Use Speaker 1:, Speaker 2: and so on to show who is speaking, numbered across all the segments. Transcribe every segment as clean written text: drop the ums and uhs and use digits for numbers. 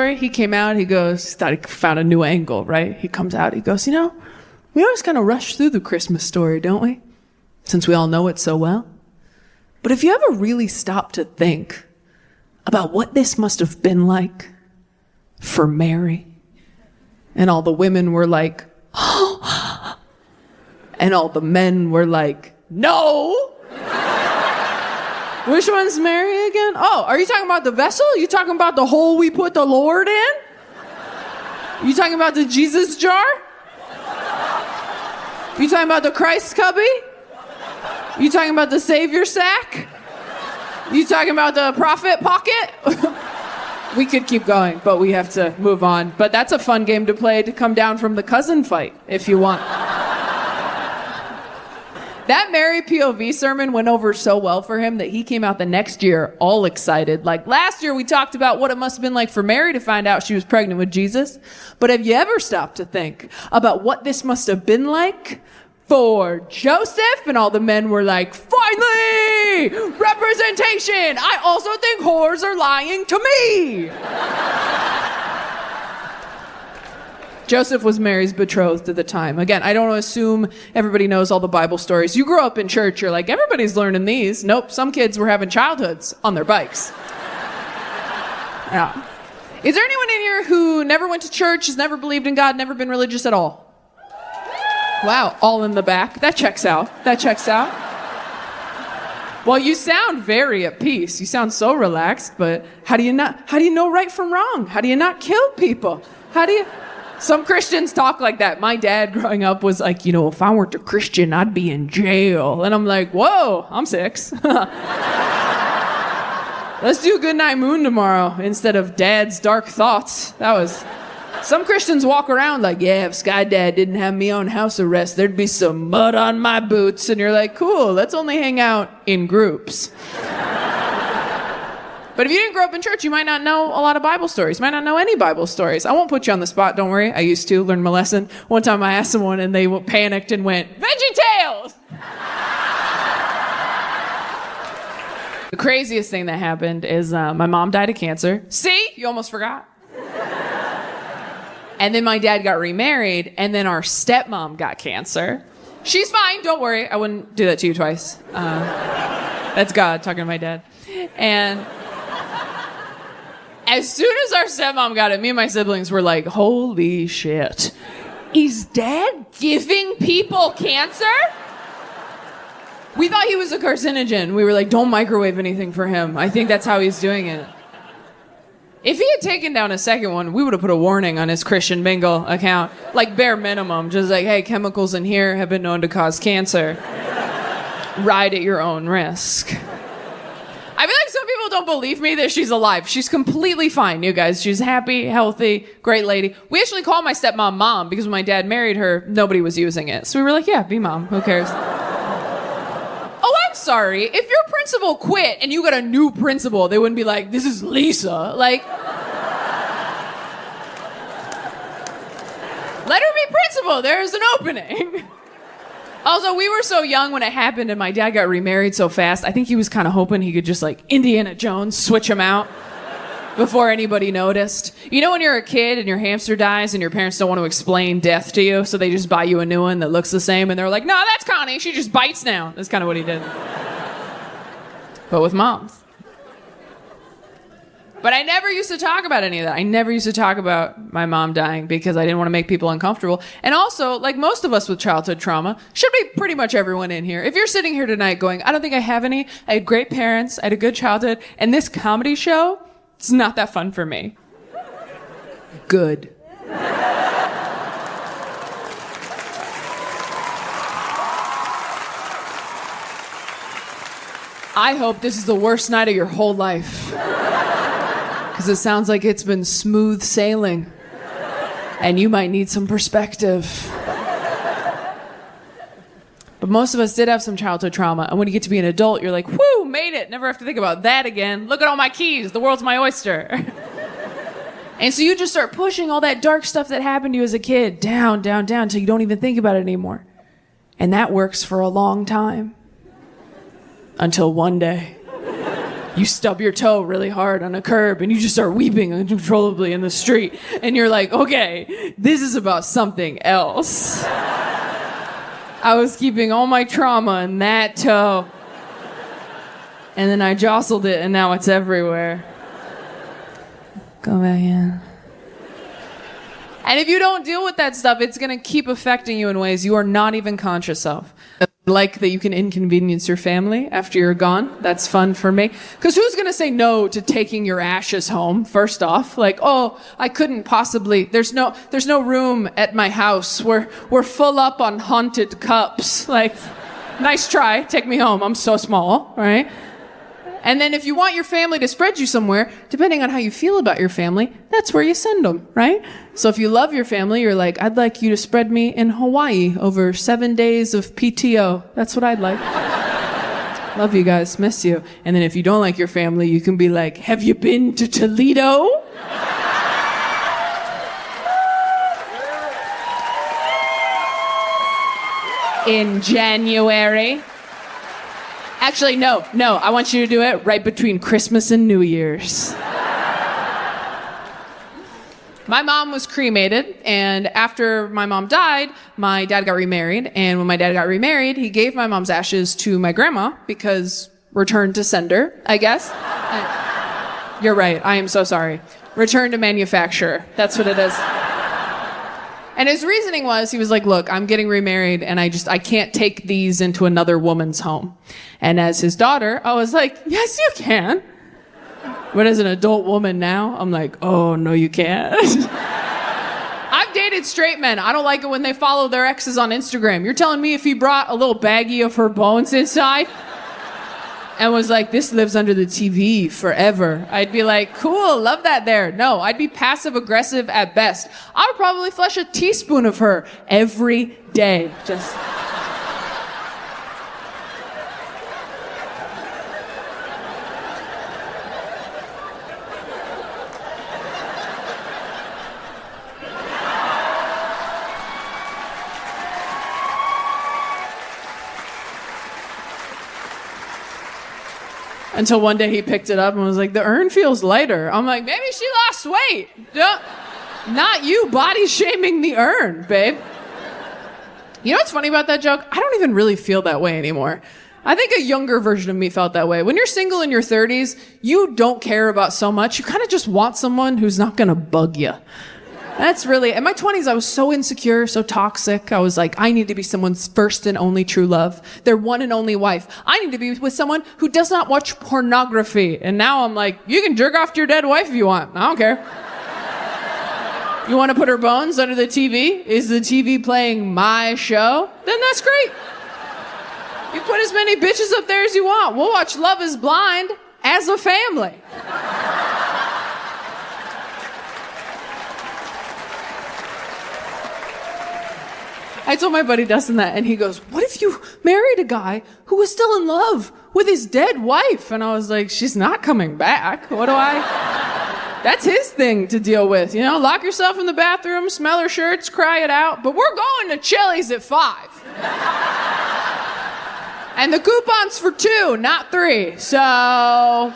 Speaker 1: story? He came out, he goes, thought he found a new angle, right? He comes out, he goes, we always kind of rush through the Christmas story, don't we? Since we all know it so well. But if you ever really stop to think about what this must have been like for Mary, and all the women were like, oh, and all the men were like, no. Which one's Mary again? Oh, are you talking about the vessel? You talking about the hole we put the Lord in? You talking about the Jesus jar? You talking about the Christ cubby? You talking about the Savior sack? You talking about the prophet pocket? We could keep going, but we have to move on. But that's a fun game to play to come down from the cousin fight, if you want. That Mary POV sermon went over so well for him that he came out the next year all excited. Like last year we talked about what it must have been like for Mary to find out she was pregnant with Jesus. But have you ever stopped to think about what this must have been like for Joseph? And all the men were like, finally, representation. I also think whores are lying to me. Joseph was Mary's betrothed at the time. Again, I don't assume everybody knows all the Bible stories. You grew up in church, you're like, everybody's learning these. Nope, some kids were having childhoods on their bikes. Yeah. Is there anyone in here who never went to church, has never believed in God, never been religious at all? Wow, all in the back. That checks out. Well, you sound very at peace. You sound so relaxed, but how do you know right from wrong? How do you not kill people? Some Christians talk like that. My dad growing up was like, if I weren't a Christian, I'd be in jail. And I'm like, whoa, I'm 6. Let's do Goodnight Moon tomorrow instead of Dad's Dark Thoughts. Some Christians walk around like, yeah, if Sky Dad didn't have me on house arrest, there'd be some mud on my boots. And you're like, cool, let's only hang out in groups. But if you didn't grow up in church, you might not know a lot of Bible stories. You might not know any Bible stories. I won't put you on the spot, don't worry. I used to learn my lesson. One time I asked someone and they panicked and went, VeggieTales! The craziest thing that happened is my mom died of cancer. See? You almost forgot. And then my dad got remarried, and then our stepmom got cancer. She's fine, don't worry. I wouldn't do that to you twice. That's God talking to my dad. And as soon as our stepmom got it, me and my siblings were like, holy shit. Is Dad giving people cancer? We thought he was a carcinogen. We were like, don't microwave anything for him. I think that's how he's doing it. If he had taken down a second one, we would have put a warning on his Christian Mingle account. Like bare minimum, just like, hey, chemicals in here have been known to cause cancer. Ride at your own risk. I feel like some people don't believe me that she's alive. She's completely fine, you guys. She's happy, healthy, great lady. We actually call my stepmom Mom because when my dad married her, nobody was using it. So we were like, yeah, be Mom. Who cares? Oh, I'm sorry. If your principal quit and you got a new principal, they wouldn't be like, this is Lisa. Like, let her be principal. There's an opening. Also, we were so young when it happened and my dad got remarried so fast, I think he was kind of hoping he could just like Indiana Jones switch him out before anybody noticed. You know when you're a kid and your hamster dies and your parents don't want to explain death to you, so they just buy you a new one that looks the same and they're like, no, that's Connie, she just bites now. That's kind of what he did. But with moms. But I never used to talk about any of that. I never used to talk about my mom dying because I didn't want to make people uncomfortable. And also, like most of us with childhood trauma, should be pretty much everyone in here. If you're sitting here tonight going, I don't think I have any, I had great parents, I had a good childhood, and this comedy show, it's not that fun for me. Good. I hope this is the worst night of your whole life. Because it sounds like it's been smooth sailing. And you might need some perspective. But most of us did have some childhood trauma. And when you get to be an adult, you're like, whoo, made it. Never have to think about that again. Look at all my keys. The world's my oyster. And so you just start pushing all that dark stuff that happened to you as a kid down, down, down until you don't even think about it anymore. And that works for a long time. Until one day, You stub your toe really hard on a curb and you just start weeping uncontrollably in the street. And you're like, okay, this is about something else. I was keeping all my trauma in that toe. And then I jostled it and now it's everywhere. Go back in. And if you don't deal with that stuff, it's going to keep affecting you in ways you are not even conscious of. Like that you can inconvenience your family after you're gone. That's fun for me. Because who's going to say no to taking your ashes home, first off? Like, oh, I couldn't possibly. There's no room at my house. We're full up on haunted cups. Like, nice try. Take me home. I'm so small, right? And then if you want your family to spread you somewhere, depending on how you feel about your family, that's where you send them, right? So if you love your family, you're like, I'd like you to spread me in Hawaii over 7 days of PTO. That's what I'd like. Love you guys, miss you. And then if you don't like your family, you can be like, have you been to Toledo? In January. Actually, no, I want you to do it right between Christmas and New Year's. My mom was cremated, and after my mom died, my dad got remarried, and when my dad got remarried, he gave my mom's ashes to my grandma, because return to sender, I guess. You're right, I am so sorry. Return to manufacturer, that's what it is. And his reasoning was, he was like, look, I'm getting remarried and I can't take these into another woman's home. And as his daughter, I was like, yes, you can. But as an adult woman now, I'm like, oh, no, you can't. I've dated straight men. I don't like it when they follow their exes on Instagram. You're telling me if he brought a little baggie of her bones inside and was like, this lives under the TV forever, I'd be like, cool, love that there. No, I'd be passive aggressive at best. I would probably flush a teaspoon of her every day. Just. Until one day he picked it up and was like, the urn feels lighter. I'm like, maybe she lost weight. Not you body shaming the urn, babe. You know what's funny about that joke? I don't even really feel that way anymore. I think a younger version of me felt that way. When you're single in your 30s, you don't care about so much. You kind of just want someone who's not going to bug you. That's really, in my 20s, I was so insecure, so toxic. I was like, I need to be someone's first and only true love, their one and only wife. I need to be with someone who does not watch pornography. And now I'm like, you can jerk off to your dead wife if you want. I don't care. You want to put her bones under the TV? Is the TV playing my show? Then that's great. You put as many bitches up there as you want. We'll watch Love is Blind as a family. I told my buddy Dustin that, and he goes, what if you married a guy who was still in love with his dead wife? And I was like, she's not coming back. What do I? That's his thing to deal with. You know, lock yourself in the bathroom, smell her shirts, cry it out. But we're going to Chili's at 5. And the coupon's for 2, not 3. So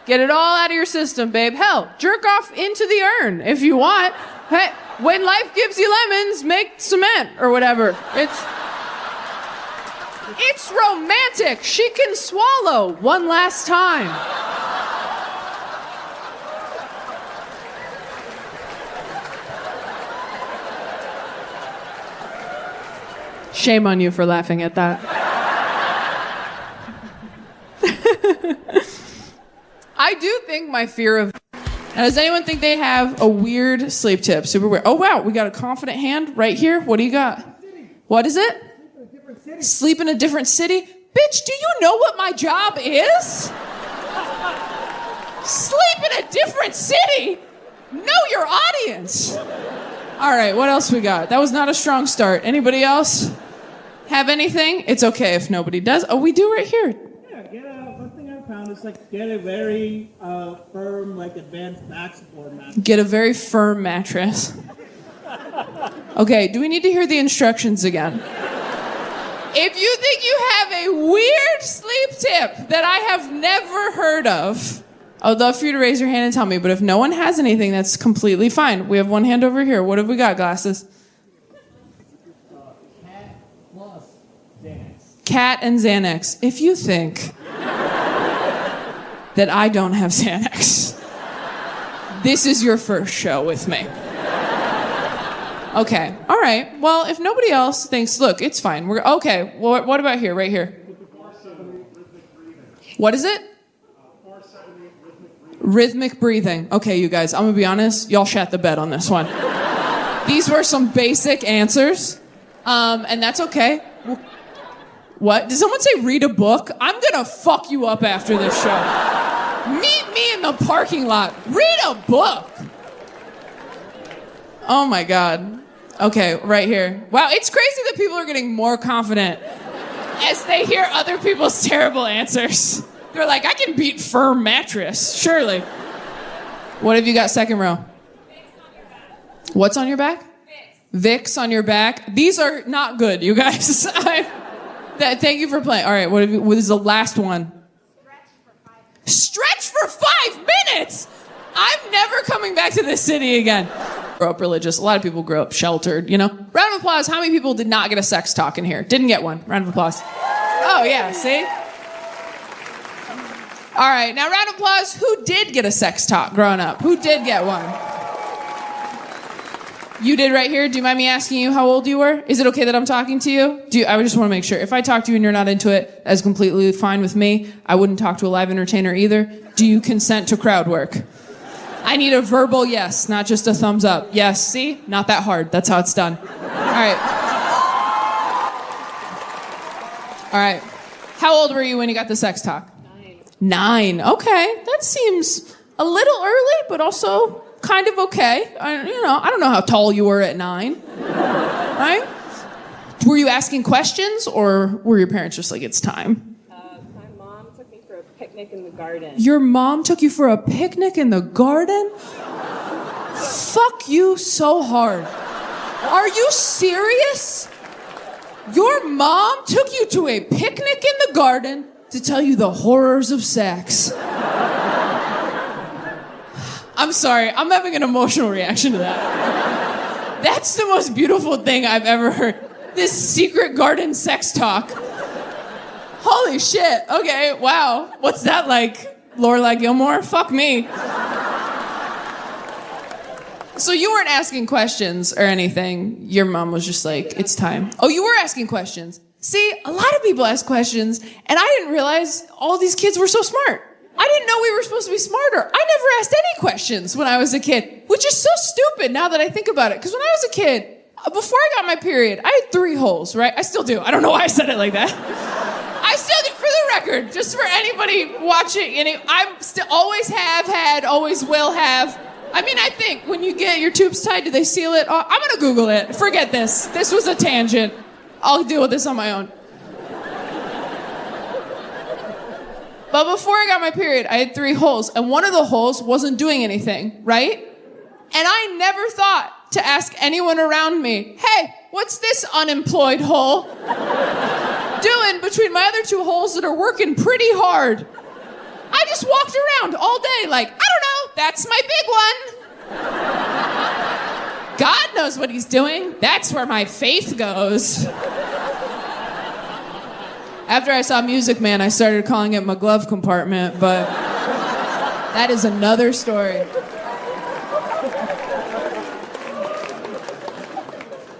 Speaker 1: get it all out of your system, babe. Hell, jerk off into the urn if you want. Hey, when life gives you lemons, make cement or whatever. It's romantic. She can swallow one last time. Shame on you for laughing at that. I do think my fear of... Now, does anyone think they have a weird sleep tip? Super weird. Oh, wow. We got a confident hand right here. What do you got? What is it? Sleep in a different city? Bitch, do you know what my job is? Sleep in a different city? Know your audience. All right, what else we got? That was not a strong start. Anybody else have anything? It's okay if nobody does. Oh, we do right here.
Speaker 2: One thing I found is get a very firm, advanced back support mattress.
Speaker 1: Get a very firm mattress. Okay, do we need to hear the instructions again? If you think you have a weird sleep tip that I have never heard of, I would love for you to raise your hand and tell me. But if no one has anything, that's completely fine. We have one hand over here. What have we got, Glasses?
Speaker 2: Cat plus Xanax.
Speaker 1: Cat and Xanax. If you think that I don't have Xanax, this is your first show with me. Okay, all right. Well, if nobody else thinks, look, it's fine. We're okay. Well, what about here, right here? What is it? Rhythmic breathing. Okay, you guys, I'm gonna be honest. Y'all shat the bed on this one. These were some basic answers, and that's okay. What? Did someone say read a book? I'm gonna fuck you up after this show. Meet me in the parking lot. Read a book. Oh my God. Okay, right here. Wow, it's crazy that people are getting more confident as they hear other people's terrible answers. They're like, I can beat firm mattress, surely. What have you got second row? What's on your back? Vicks on your back. These are not good, you guys. Thank you for playing. All right, what is the last one? Stretch for 5 minutes! I'm never coming back to this city again. Grow up religious. A lot of people grow up sheltered, you know? Round of applause. How many people did not get a sex talk in here? Didn't get one. Round of applause. Oh, yeah, see? All right, now round of applause. Who did get a sex talk growing up? Who did get one? You did right here. Do you mind me asking you how old you were? Is it okay that I'm talking to you? I just want to make sure. If I talk to you and you're not into it, that's completely fine with me. I wouldn't talk to a live entertainer either. Do you consent to crowd work? I need a verbal yes, not just a thumbs up. Yes, see? Not that hard. That's how it's done. All right. All right. How old were you when you got the sex talk? 9. Okay. That seems a little early, but also kind of okay. I don't know how tall you were at 9. Right? Were you asking questions, or were your parents just like, it's time?
Speaker 3: My mom took me for a picnic in the garden.
Speaker 1: Your mom took you for a picnic in the garden? Fuck you so hard. Are you serious? Your mom took you to a picnic in the garden to tell you the horrors of sex. I'm sorry, I'm having an emotional reaction to that. That's the most beautiful thing I've ever heard. This secret garden sex talk. Holy shit, okay, wow. What's that like, Lorelai Gilmore? Fuck me. So you weren't asking questions or anything. Your mom was just like, it's time. Oh, you were asking questions. See, a lot of people ask questions, and I didn't realize all these kids were so smart. I didn't know we were supposed to be smarter. I never asked any questions when I was a kid, which is so stupid now that I think about it. Because when I was a kid, before I got my period, I had 3 holes, right? I still do. I don't know why I said it like that. I still do, for the record, just for anybody watching. I still always have had, always will have. I mean, I think when you get your tubes tied, do they seal it? Oh, I'm going to Google it. Forget this. This was a tangent. I'll deal with this on my own. But before I got my period, I had 3 holes, and one of the holes wasn't doing anything, right? And I never thought to ask anyone around me, hey, what's this unemployed hole doing between my other 2 holes that are working pretty hard? I just walked around all day like, I don't know, that's my big one. God knows what he's doing. That's where my faith goes. After I saw Music Man, I started calling it my glove compartment, but that is another story.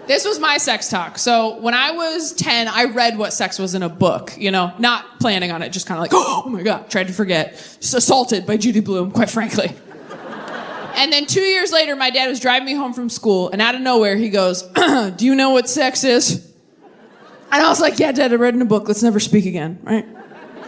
Speaker 1: This was my sex talk. So when I was 10, I read what sex was in a book, not planning on it, just kind of like, oh my God, tried to forget. Just assaulted by Judy Blume, quite frankly. And then 2 years later, my dad was driving me home from school, and out of nowhere, he goes, do you know what sex is? And I was like, yeah, Dad, I read in a book. Let's never speak again, right?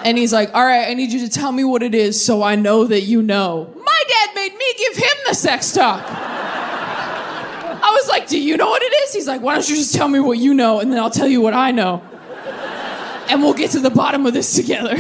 Speaker 1: And he's like, all right, I need you to tell me what it is so I know that you know. My dad made me give him the sex talk. I was like, do you know what it is? He's like, why don't you just tell me what you know, and then I'll tell you what I know. And we'll get to the bottom of this together.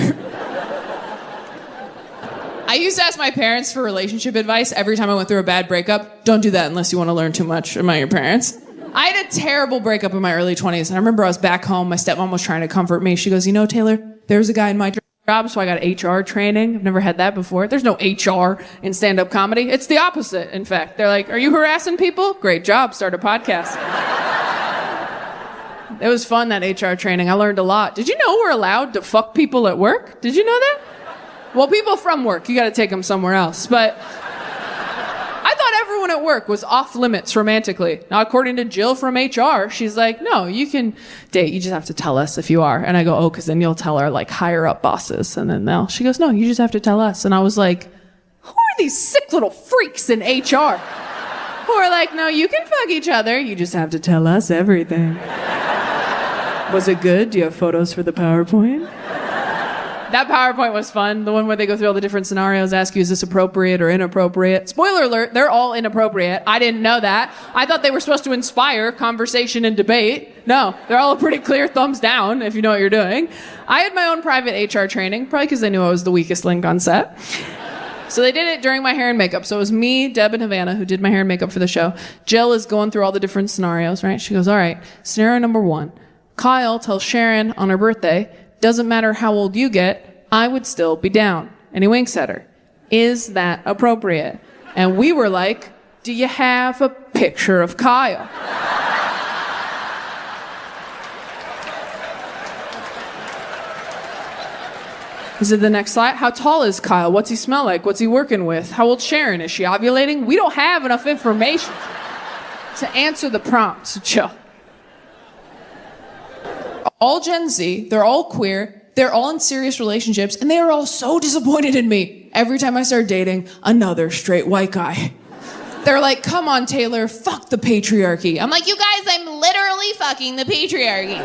Speaker 1: I used to ask my parents for relationship advice every time I went through a bad breakup. Don't do that unless you want to learn too much about your parents. I had a terrible breakup in my early 20s. And I remember I was back home. My stepmom was trying to comfort me. She goes, Taylor, there's a guy in my job, so I got HR training. I've never had that before. There's no HR in stand-up comedy. It's the opposite, in fact. They're like, are you harassing people? Great job. Start a podcast. It was fun, that HR training. I learned a lot. Did you know we're allowed to fuck people at work? Did you know that? Well, people from work, you got to take them somewhere else. But I thought everyone at work was off limits romantically. Now, according to Jill from HR, she's like, no, you can date. You just have to tell us if you are. And I go, oh, because then you'll tell our like higher up bosses. And then she goes, no, you just have to tell us. And I was like, who are these sick little freaks in HR who are like, no, you can fuck each other. You just have to tell us everything. Was it good? Do you have photos for the PowerPoint? That PowerPoint was fun. The one where they go through all the different scenarios, ask you, is this appropriate or inappropriate? Spoiler alert, they're all inappropriate. I didn't know that. I thought they were supposed to inspire conversation and debate. No, they're all a pretty clear thumbs down if you know what you're doing. I had my own private HR training, probably because they knew I was the weakest link on set. So they did it during my hair and makeup. So it was me, Deb, and Havana who did my hair and makeup for the show. Jill is going through all the different scenarios, right? She goes, all right, scenario number 1. Kyle tells Sharon on her birthday, doesn't matter how old you get, I would still be down. And he winks at her. Is that appropriate? And we were like, do you have a picture of Kyle? Is it the next slide? How tall is Kyle? What's he smell like? What's he working with? How old's Sharon? Is she ovulating? We don't have enough information to answer the prompt, so chill. All Gen Z, they're all queer, they're all in serious relationships, and they are all so disappointed in me every time I start dating another straight white guy. They're like, come on, Taylor, fuck the patriarchy. I'm like, you guys, I'm literally fucking the patriarchy.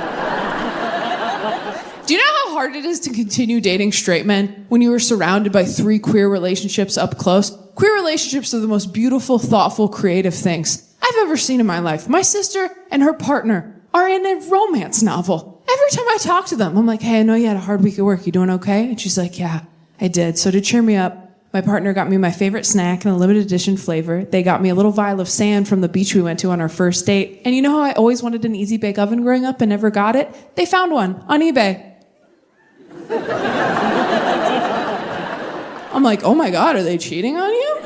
Speaker 1: Do you know how hard it is to continue dating straight men when you are surrounded by 3 queer relationships up close? Queer relationships are the most beautiful, thoughtful, creative things I've ever seen in my life. My sister and her partner are in a romance novel. Every time I talk to them, I'm like, hey, I know you had a hard week at work. You doing okay? And she's like, yeah, I did. So to cheer me up, my partner got me my favorite snack in a limited edition flavor. They got me a little vial of sand from the beach we went to on our first date. And you know how I always wanted an easy bake oven growing up and never got it? They found one on eBay. I'm like, oh my God, are they cheating on you?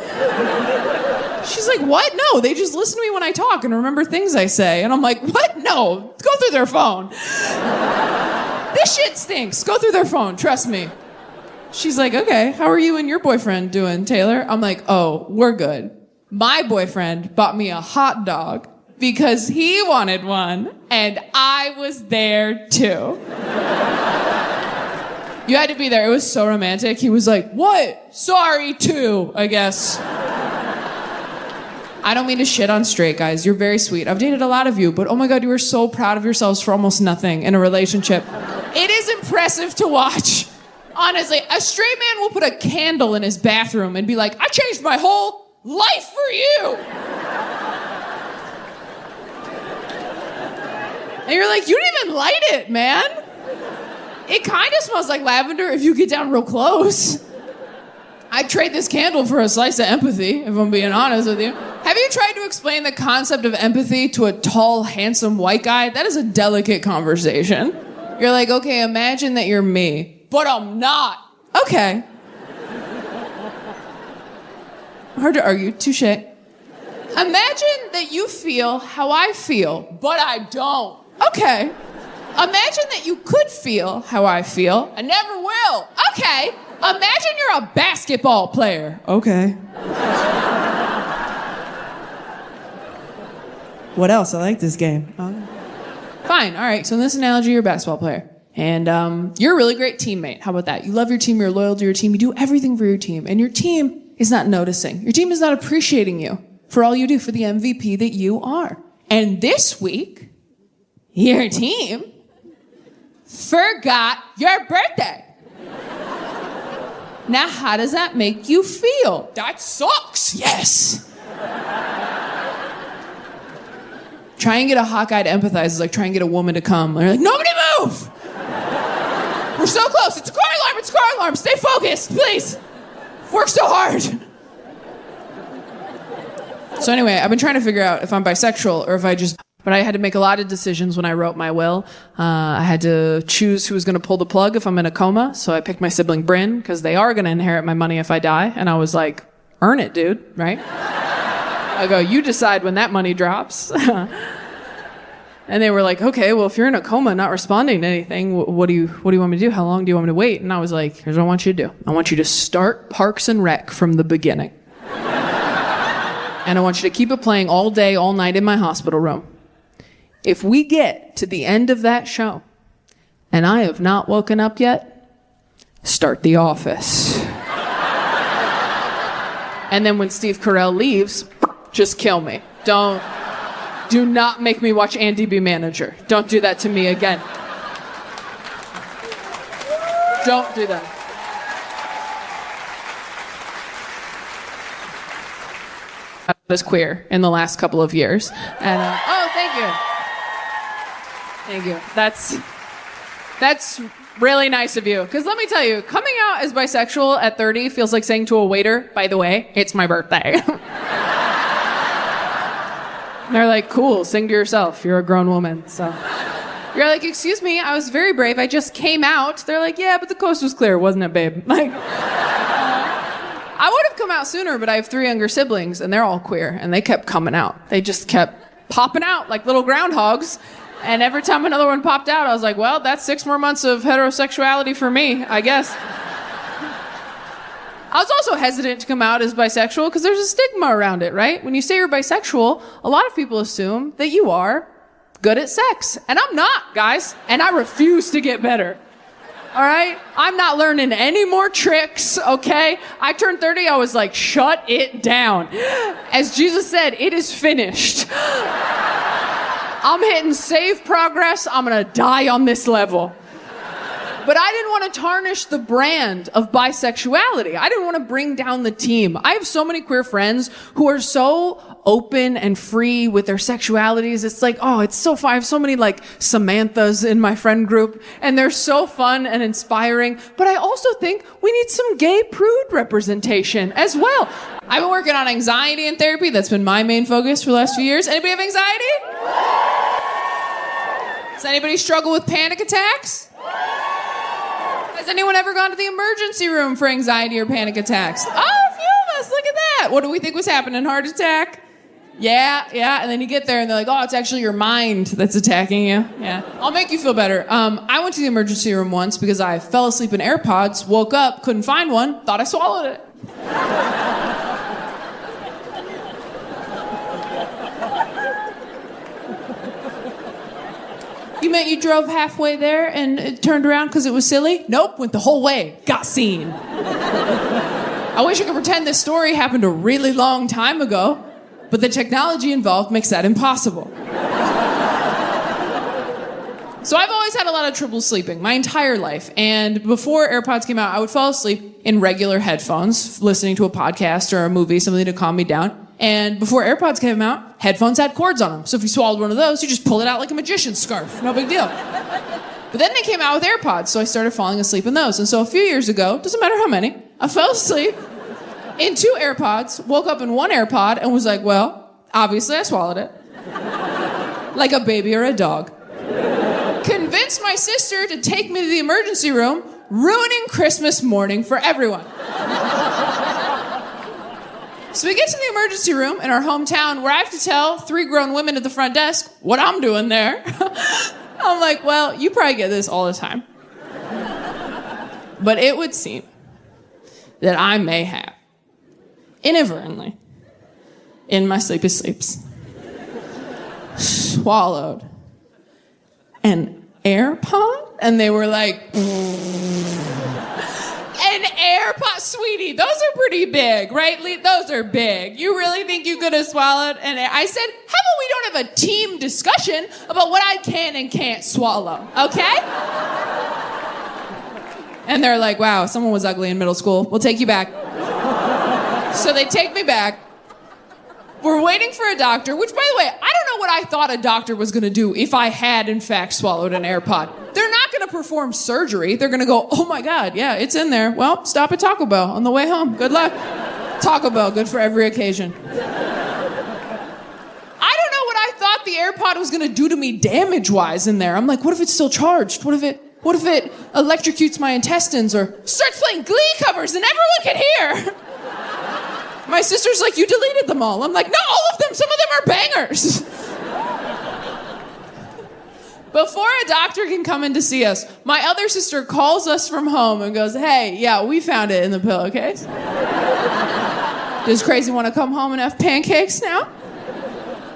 Speaker 1: She's like, what? No, they just listen to me when I talk and remember things I say. And I'm like, what? No, go through their phone. This shit stinks. Go through their phone, trust me. She's like, okay, how are you and your boyfriend doing, Taylor? I'm like, oh, we're good. My boyfriend bought me a hot dog because he wanted one, and I was there too. You had to be there. It was so romantic. He was like, what? Sorry, too, I guess. I don't mean to shit on straight guys. You're very sweet. I've dated a lot of you, but oh my God, you are so proud of yourselves for almost nothing in a relationship. It is impressive to watch. Honestly, a straight man will put a candle in his bathroom and be like, I changed my whole life for you. And you're like, you didn't even light it, man. It kind of smells like lavender if you get down real close. I'd trade this candle for a slice of empathy, if I'm being honest with you. Have you tried to explain the concept of empathy to a tall, handsome white guy? That is a delicate conversation. You're like, okay, imagine that you're me, but I'm not. Okay. Hard to argue, touche. Imagine that you feel how I feel, but I don't. Okay. Imagine that you could feel how I feel. I never will. Okay. Imagine you're a basketball player. Okay. What else? I like this game. Fine. All right. So in this analogy, you're a basketball player. And you're a really great teammate. How about that? You love your team. You're loyal to your team. You do everything for your team. And your team is not noticing. Your team is not appreciating you for all you do, for the MVP that you are. And this week, your team forgot your birthday. Now, how does that make you feel? That sucks. Yes. Try and get a hot guy to empathize is like trying to get a woman to come. They're like, nobody move. We're so close. It's a car alarm. It's a car alarm. Stay focused, please. Work so hard. So anyway, I've been trying to figure out if I'm bisexual or if I just But I had to make a lot of decisions when I wrote my will. I had to choose who was going to pull the plug if I'm in a coma. So I picked my sibling Bryn because they are going to inherit my money if I die. And I was like, earn it, dude, right? I go, you decide when that money drops. And they were like, okay, well, if you're in a coma, not responding to anything, what do you want me to do? How long do you want me to wait? And I was like, here's what I want you to do. I want you to start Parks and Rec from the beginning. And I want you to keep it playing all day, all night in my hospital room. If we get to the end of that show and I have not woken up yet, start The Office. And then when Steve Carell leaves, just kill me. Do not make me watch Andy be manager. Don't do that to me again. Don't do that. I was queer in the last couple of years. And, oh, thank you. Thank you. That's really nice of you. Because let me tell you, coming out as bisexual at 30 feels like saying to a waiter, by the way, it's my birthday. They're like, cool, sing to yourself. You're a grown woman. So you're like, excuse me, I was very brave. I just came out. They're like, yeah, but the coast was clear, wasn't it, babe? Like, I would have come out sooner, but I have 3 younger siblings, and they're all queer, and they kept coming out. They just kept popping out like little groundhogs. And every time another one popped out, I was like, well, that's 6 more months of heterosexuality for me, I guess. I was also hesitant to come out as bisexual because there's a stigma around it, right? When you say you're bisexual, a lot of people assume that you are good at sex. And I'm not, guys. And I refuse to get better. All right? I'm not learning any more tricks, okay? I turned 30, I was like, shut it down. As Jesus said, it is finished. I'm hitting save progress. I'm going to die on this level. But I didn't want to tarnish the brand of bisexuality. I didn't want to bring down the team. I have so many queer friends who are so open and free with their sexualities. It's like, oh, it's so fun. I have so many like Samanthas in my friend group, and they're so fun and inspiring. But I also think we need some gay prude representation as well. I've been working on anxiety in therapy. That's been my main focus for the last few years. Anybody have anxiety? Does anybody struggle with panic attacks? Has anyone ever gone to the emergency room for anxiety or panic attacks? Oh, a few of us. Look at that. What do we think was happening? Heart attack? Yeah. And then you get there and they're like, oh, it's actually your mind that's attacking you. Yeah. I'll make you feel better. I went to the emergency room once because I fell asleep in AirPods, woke up, couldn't find one, thought I swallowed it. You meant you drove halfway there and it turned around because it was silly? Nope, went the whole way. Got seen. I wish I could pretend this story happened a really long time ago, but the technology involved makes that impossible. So I've always had a lot of trouble sleeping, my entire life. And before AirPods came out, I would fall asleep in regular headphones, listening to a podcast or a movie, something to calm me down. And before AirPods came out, headphones had cords on them. So if you swallowed one of those, you just pull it out like a magician's scarf. No big deal. But then they came out with AirPods, so I started falling asleep in those. And so a few years ago, doesn't matter how many, I fell asleep in 2 AirPods, woke up in 1 AirPod, and was like, well, obviously I swallowed it. Like a baby or a dog. Convinced my sister to take me to the emergency room, ruining Christmas morning for everyone. So we get to the emergency room in our hometown where I have to tell 3 grown women at the front desk what I'm doing there. I'm like, well, you probably get this all the time. But it would seem that I may have, inadvertently, in my sleepy sleeps, swallowed an AirPod? And they were like, an AirPod, sweetie, those are pretty big, right? Those are big. You really think you could have swallowed an air? I said, how about we don't have a team discussion about what I can and can't swallow, okay? And they're like, wow, someone was ugly in middle school. We'll take you back. So they take me back. We're waiting for a doctor, which, by the way, I don't know what I thought a doctor was going to do if I had, in fact, swallowed an AirPod. They're not going to perform surgery. They're going to go, oh, my God, yeah, it's in there. Well, stop at Taco Bell on the way home. Good luck. Taco Bell, good for every occasion. I don't know what I thought thought the AirPod was gonna do to me damage-wise in there. I'm like, what if it's still charged? What if it electrocutes my intestines or starts playing Glee covers and everyone can hear? My sister's like, you deleted them all. I'm like, not all of them. Some of them are bangers. Before a doctor can come in to see us, my other sister calls us from home and goes, hey, yeah, we found it in the pillowcase. Does Crazy want to come home and have pancakes now?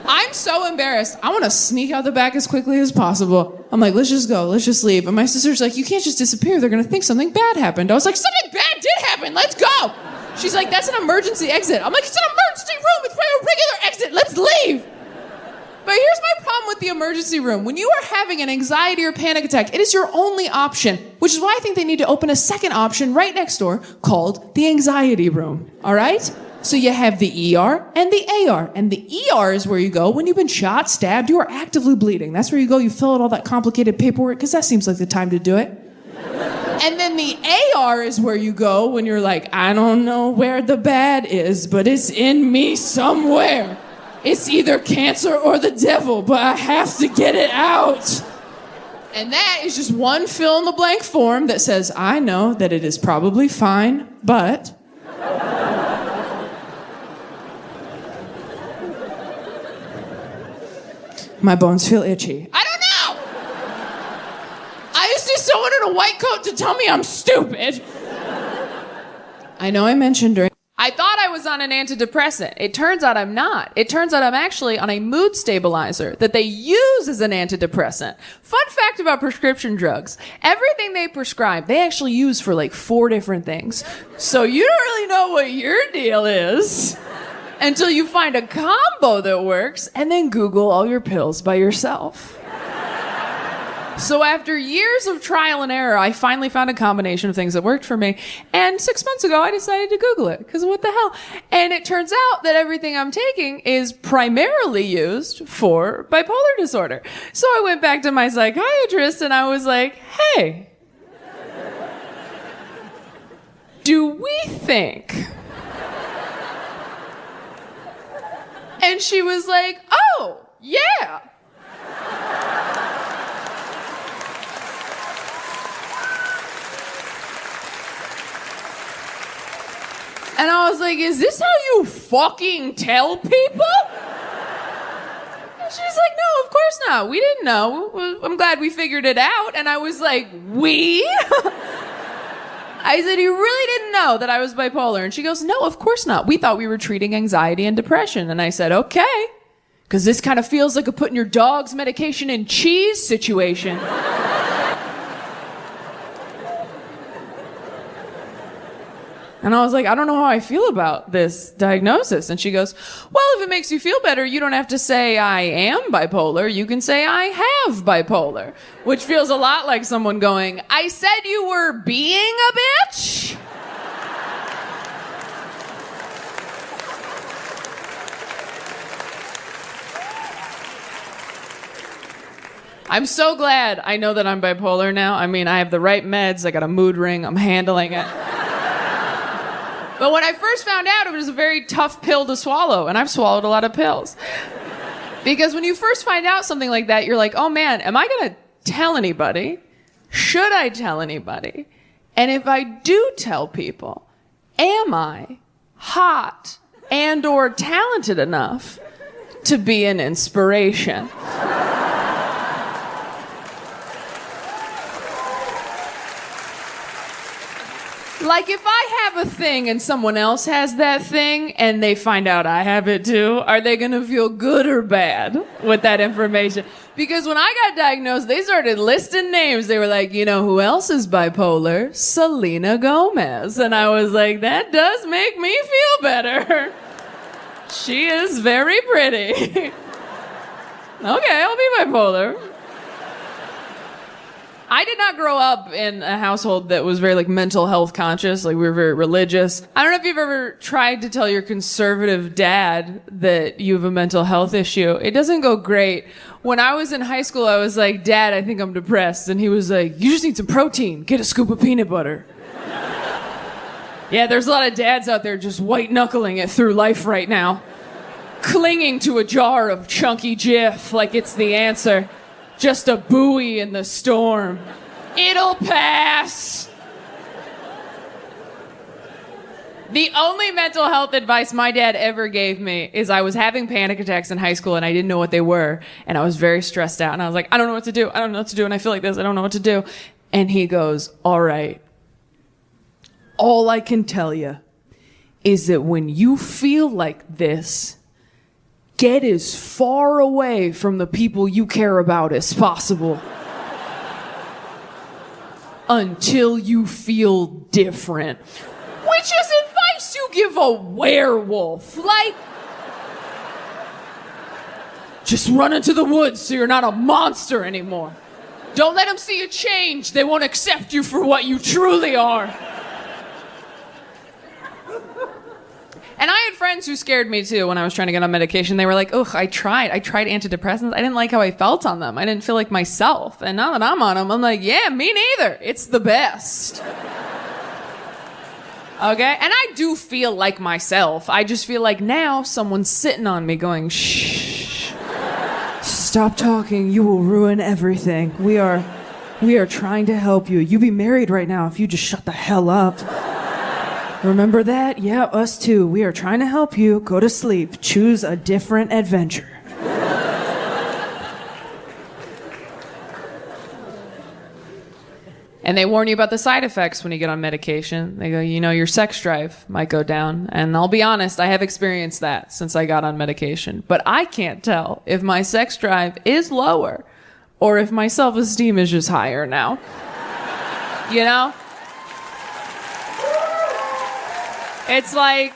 Speaker 1: I'm so embarrassed. I want to sneak out the back as quickly as possible. I'm like, let's just go. Let's just leave. And my sister's like, you can't just disappear. They're going to think something bad happened. I was like, something bad did happen. Let's go. She's like, that's an emergency exit. I'm like, it's an emergency room. It's a regular exit. Let's leave. But here's my problem with the emergency room. When you are having an anxiety or panic attack, it is your only option, which is why I think they need to open a second option right next door called the anxiety room. All right? So you have the ER and the AR. And the ER is where you go when you've been shot, stabbed, you are actively bleeding. That's where you go, you fill out all that complicated paperwork, because that seems like the time to do it. And then the AR is where you go when you're like, I don't know where the bad is, but it's in me somewhere. It's either cancer or the devil, but I have to get it out. And that is just one fill-in-the-blank form that says, I know that it is probably fine, but... my bones feel itchy. I don't know! I just need someone in a white coat to tell me I'm stupid. I know I mentioned during... I thought I was on an antidepressant. It turns out I'm not. It turns out I'm actually on a mood stabilizer that they use as an antidepressant. Fun fact about prescription drugs. Everything they prescribe, they actually use for like 4 different things. So you don't really know what your deal is until you find a combo that works and then Google all your pills by yourself. So after years of trial and error, I finally found a combination of things that worked for me. And 6 months ago, I decided to Google it, because what the hell? And it turns out that everything I'm taking is primarily used for bipolar disorder. So I went back to my psychiatrist and I was like, hey, do we think? And she was like, oh, yeah. And I was like, is this how you fucking tell people? And she's like, no, of course not. We didn't know. I'm glad we figured it out. And I was like, we? I said, you really didn't know that I was bipolar? And she goes, no, of course not. We thought we were treating anxiety and depression. And I said, okay. Because this kind of feels like a putting your dog's medication in cheese situation. And I was like, I don't know how I feel about this diagnosis. And she goes, well, if it makes you feel better, you don't have to say I am bipolar. You can say I have bipolar, which feels a lot like someone going, I said you were being a bitch. I'm so glad I know that I'm bipolar now. I mean, I have the right meds. I got a mood ring. I'm handling it. But when I first found out, it was a very tough pill to swallow, and I've swallowed a lot of pills. Because when you first find out something like that, you're like, oh man, am I gonna tell anybody? Should I tell anybody? And if I do tell people, am I hot and or talented enough to be an inspiration? Like, if I have a thing and someone else has that thing and they find out I have it too, are they gonna feel good or bad with that information? Because when I got diagnosed, they started listing names. They were like, you know who else is bipolar? Selena Gomez. And I was like, that does make me feel better. She is very pretty. Okay, I'll be bipolar. I did not grow up in a household that was very like mental health conscious. Like, we were very religious. I don't know if you've ever tried to tell your conservative dad that you have a mental health issue. It doesn't go great. When I was in high school, I was like, Dad, I think I'm depressed. And he was like, you just need some protein. Get a scoop of peanut butter. Yeah, there's a lot of dads out there just white knuckling it through life right now. clinging to a jar of chunky Jif like it's the answer. Just a buoy in the storm. It'll pass. The only mental health advice my dad ever gave me is I was having panic attacks in high school and I didn't know what they were. And I was very stressed out. And I was like, I don't know what to do. I don't know what to do. And I feel like this. I don't know what to do. And he goes, all right. All I can tell you is that when you feel like this, get as far away from the people you care about as possible. Until you feel different. Which is advice you give a werewolf. Like, just run into the woods so you're not a monster anymore. Don't let them see you change. They won't accept you for what you truly are. And I had friends who scared me too when I was trying to get on medication. They were like, ugh, I tried antidepressants. I didn't like how I felt on them. I didn't feel like myself. And now that I'm on them, I'm like, yeah, me neither. It's the best. Okay? And I do feel like myself. I just feel like now someone's sitting on me going, shh. Stop talking. You will ruin everything. We are trying to help you. You'd be married right now if you just shut the hell up. Remember that? Yeah, us too. We are trying to help you. Go to sleep. Choose a different adventure. And they warn you about the side effects when you get on medication. They go, your sex drive might go down. And I'll be honest, I have experienced that since I got on medication. But I can't tell if my sex drive is lower or if my self-esteem is just higher now. You know? It's like,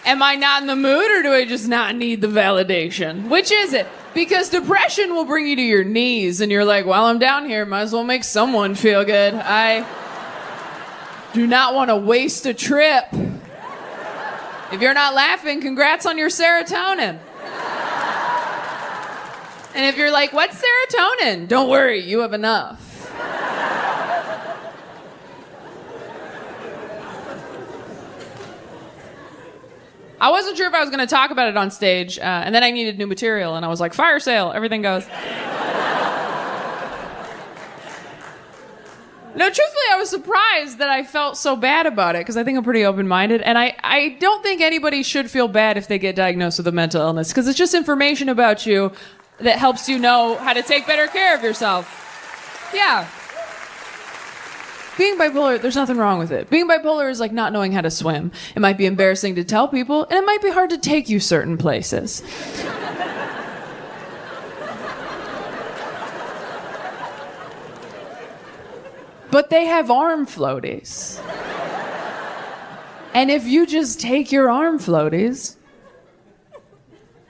Speaker 1: am I not in the mood or do I just not need the validation? Which is it? Because depression will bring you to your knees and you're like, while I'm down here, might as well make someone feel good. I do not want to waste a trip. If you're not laughing, congrats on your serotonin. And if you're like, what's serotonin? Don't worry, you have enough. I wasn't sure if I was going to talk about it on stage, and then I needed new material, and I was like, fire sale, everything goes. No, truthfully, I was surprised that I felt so bad about it, because I think I'm pretty open-minded, and I don't think anybody should feel bad if they get diagnosed with a mental illness, because it's just information about you that helps you know how to take better care of yourself. Yeah. Being bipolar, there's nothing wrong with it. Being bipolar is like not knowing how to swim. It might be embarrassing to tell people, and it might be hard to take you certain places. But they have arm floaties. And if you just take your arm floaties,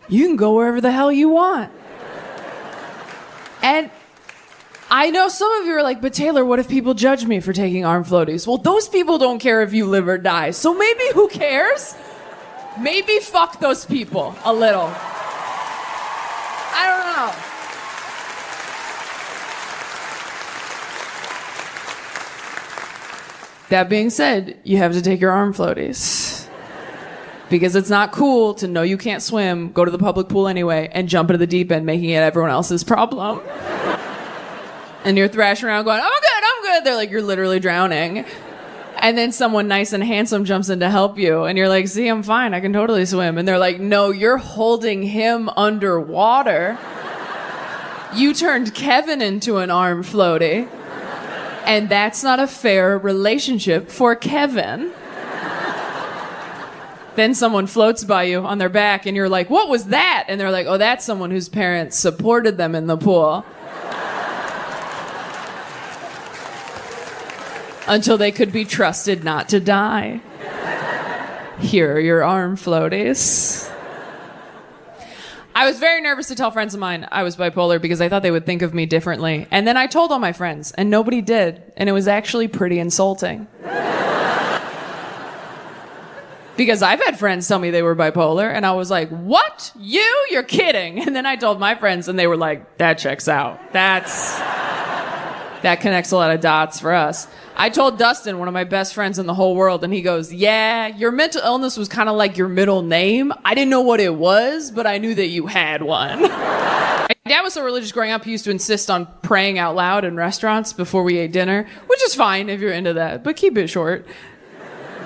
Speaker 1: you can go wherever the hell you want. And I know some of you are like, but Taylor, what if people judge me for taking arm floaties? Well, those people don't care if you live or die. So maybe who cares? Maybe fuck those people a little. I don't know. That being said, you have to take your arm floaties. Because it's not cool to know you can't swim, go to the public pool anyway, and jump into the deep end, making it everyone else's problem. And you're thrashing around going, I'm good. They're like, you're literally drowning. And then someone nice and handsome jumps in to help you. And you're like, see, I'm fine. I can totally swim. And they're like, no, you're holding him underwater. You turned Kevin into an arm floaty. And that's not a fair relationship for Kevin. Then someone floats by you on their back and you're like, what was that? And they're like, oh, that's someone whose parents supported them in the pool. Until they could be trusted not to die. Here are your arm floaties. I was very nervous to tell friends of mine I was bipolar because I thought they would think of me differently. And then I told all my friends, and nobody did. And it was actually pretty insulting. Because I've had friends tell me they were bipolar, and I was like, what? You? You're kidding. And then I told my friends, and they were like, that checks out. That connects a lot of dots for us. I told Dustin, one of my best friends in the whole world, and he goes, yeah, your mental illness was kind of like your middle name. I didn't know what it was, but I knew that you had one. My dad was so religious growing up, he used to insist on praying out loud in restaurants before we ate dinner, which is fine if you're into that, but keep it short.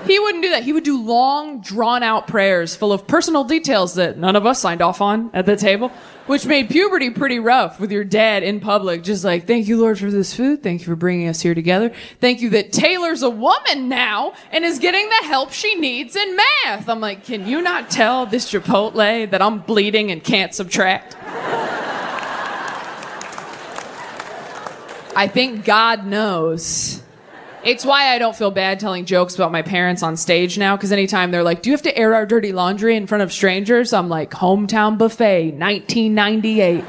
Speaker 1: He wouldn't do that. He would do long, drawn-out prayers full of personal details that none of us signed off on at the table, which made puberty pretty rough with your dad in public, just like, thank you, Lord, for this food. Thank you for bringing us here together. Thank you that Taylor's a woman now and is getting the help she needs in math. I'm like, can you not tell this Chipotle that I'm bleeding and can't subtract? I think God knows. It's why I don't feel bad telling jokes about my parents on stage now, because anytime they're like, do you have to air our dirty laundry in front of strangers? I'm like, hometown buffet, 1998.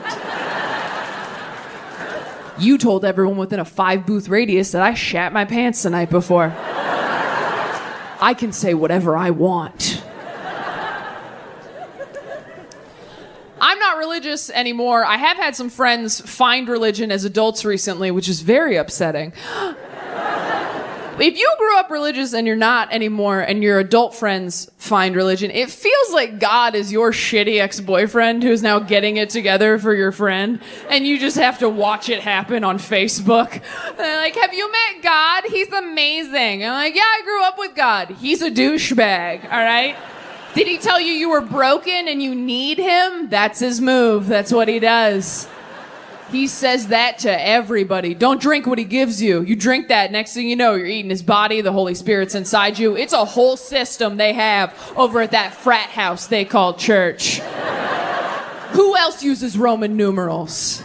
Speaker 1: You told everyone within a 5-booth radius that I shat my pants the night before. I can say whatever I want. I'm not religious anymore. I have had some friends find religion as adults recently, which is very upsetting. If you grew up religious and you're not anymore and your adult friends find religion, it feels like God is your shitty ex-boyfriend who's now getting it together for your friend, and you just have to watch it happen on Facebook. They're like, have you met God? He's amazing. I'm like, yeah, I grew up with God. He's a douchebag, all right? Did he tell you you were broken and you need him? That's his move. That's what he does. He says that to everybody. Don't drink what he gives you. You drink that, next thing you know, you're eating his body, the Holy Spirit's inside you. It's a whole system they have over at that frat house they call church. Who else uses Roman numerals?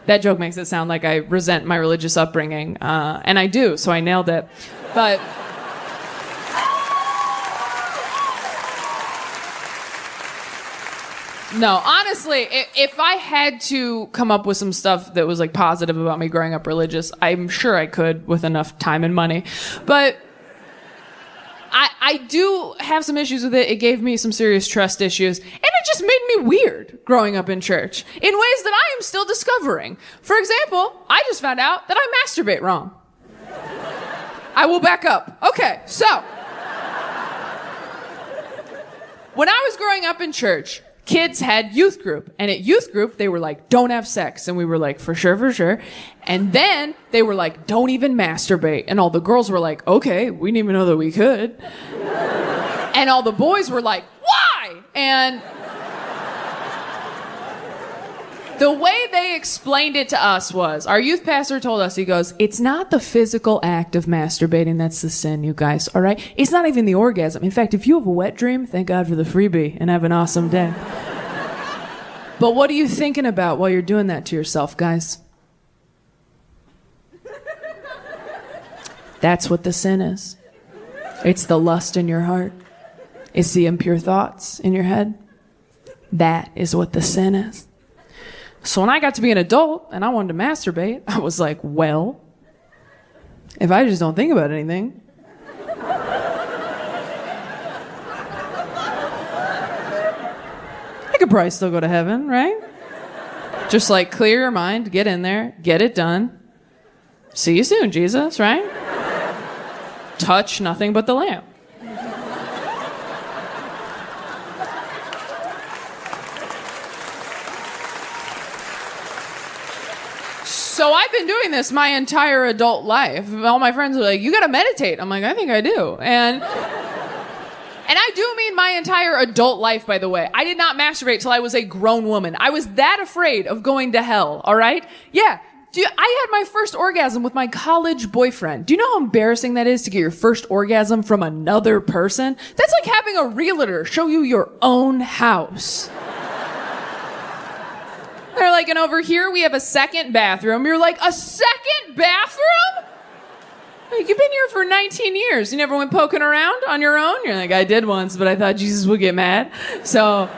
Speaker 1: That joke makes it sound like I resent my religious upbringing, and I do, so I nailed it. But no, honestly, if I had to come up with some stuff that was like positive about me growing up religious, I'm sure I could with enough time and money. But I do have some issues with it. It gave me some serious trust issues. And it just made me weird growing up in church in ways that I am still discovering. For example, I just found out that I masturbate wrong. I will back up. Okay, so when I was growing up in church, kids had youth group, and at youth group, they were like, don't have sex. And we were like, for sure, for sure. And then they were like, don't even masturbate. And all the girls were like, okay, we didn't even know that we could. And all the boys were like, why? And the way they explained it to us was, our youth pastor told us, he goes, it's not the physical act of masturbating that's the sin, you guys, all right? It's not even the orgasm. In fact, if you have a wet dream, thank God for the freebie and have an awesome day. But what are you thinking about while you're doing that to yourself, guys? That's what the sin is. It's the lust in your heart. It's the impure thoughts in your head. That is what the sin is. So when I got to be an adult and I wanted to masturbate, I was like, well, if I just don't think about anything, I could probably still go to heaven, right? Just like clear your mind, get in there, get it done. See you soon, Jesus, right? Touch nothing but the lamp. So I've been doing this my entire adult life. All my friends are like, you gotta meditate. I'm like, I think I do. And I do mean my entire adult life, by the way. I did not masturbate till I was a grown woman. I was that afraid of going to hell, all right? Yeah. I had my first orgasm with my college boyfriend. Do you know how embarrassing that is to get your first orgasm from another person? That's like having a realtor show you your own house. They're like, and over here we have a second bathroom. You're like, a second bathroom? Like, you've been here for 19 years. You never went poking around on your own? You're like, I did once, but I thought Jesus would get mad. So,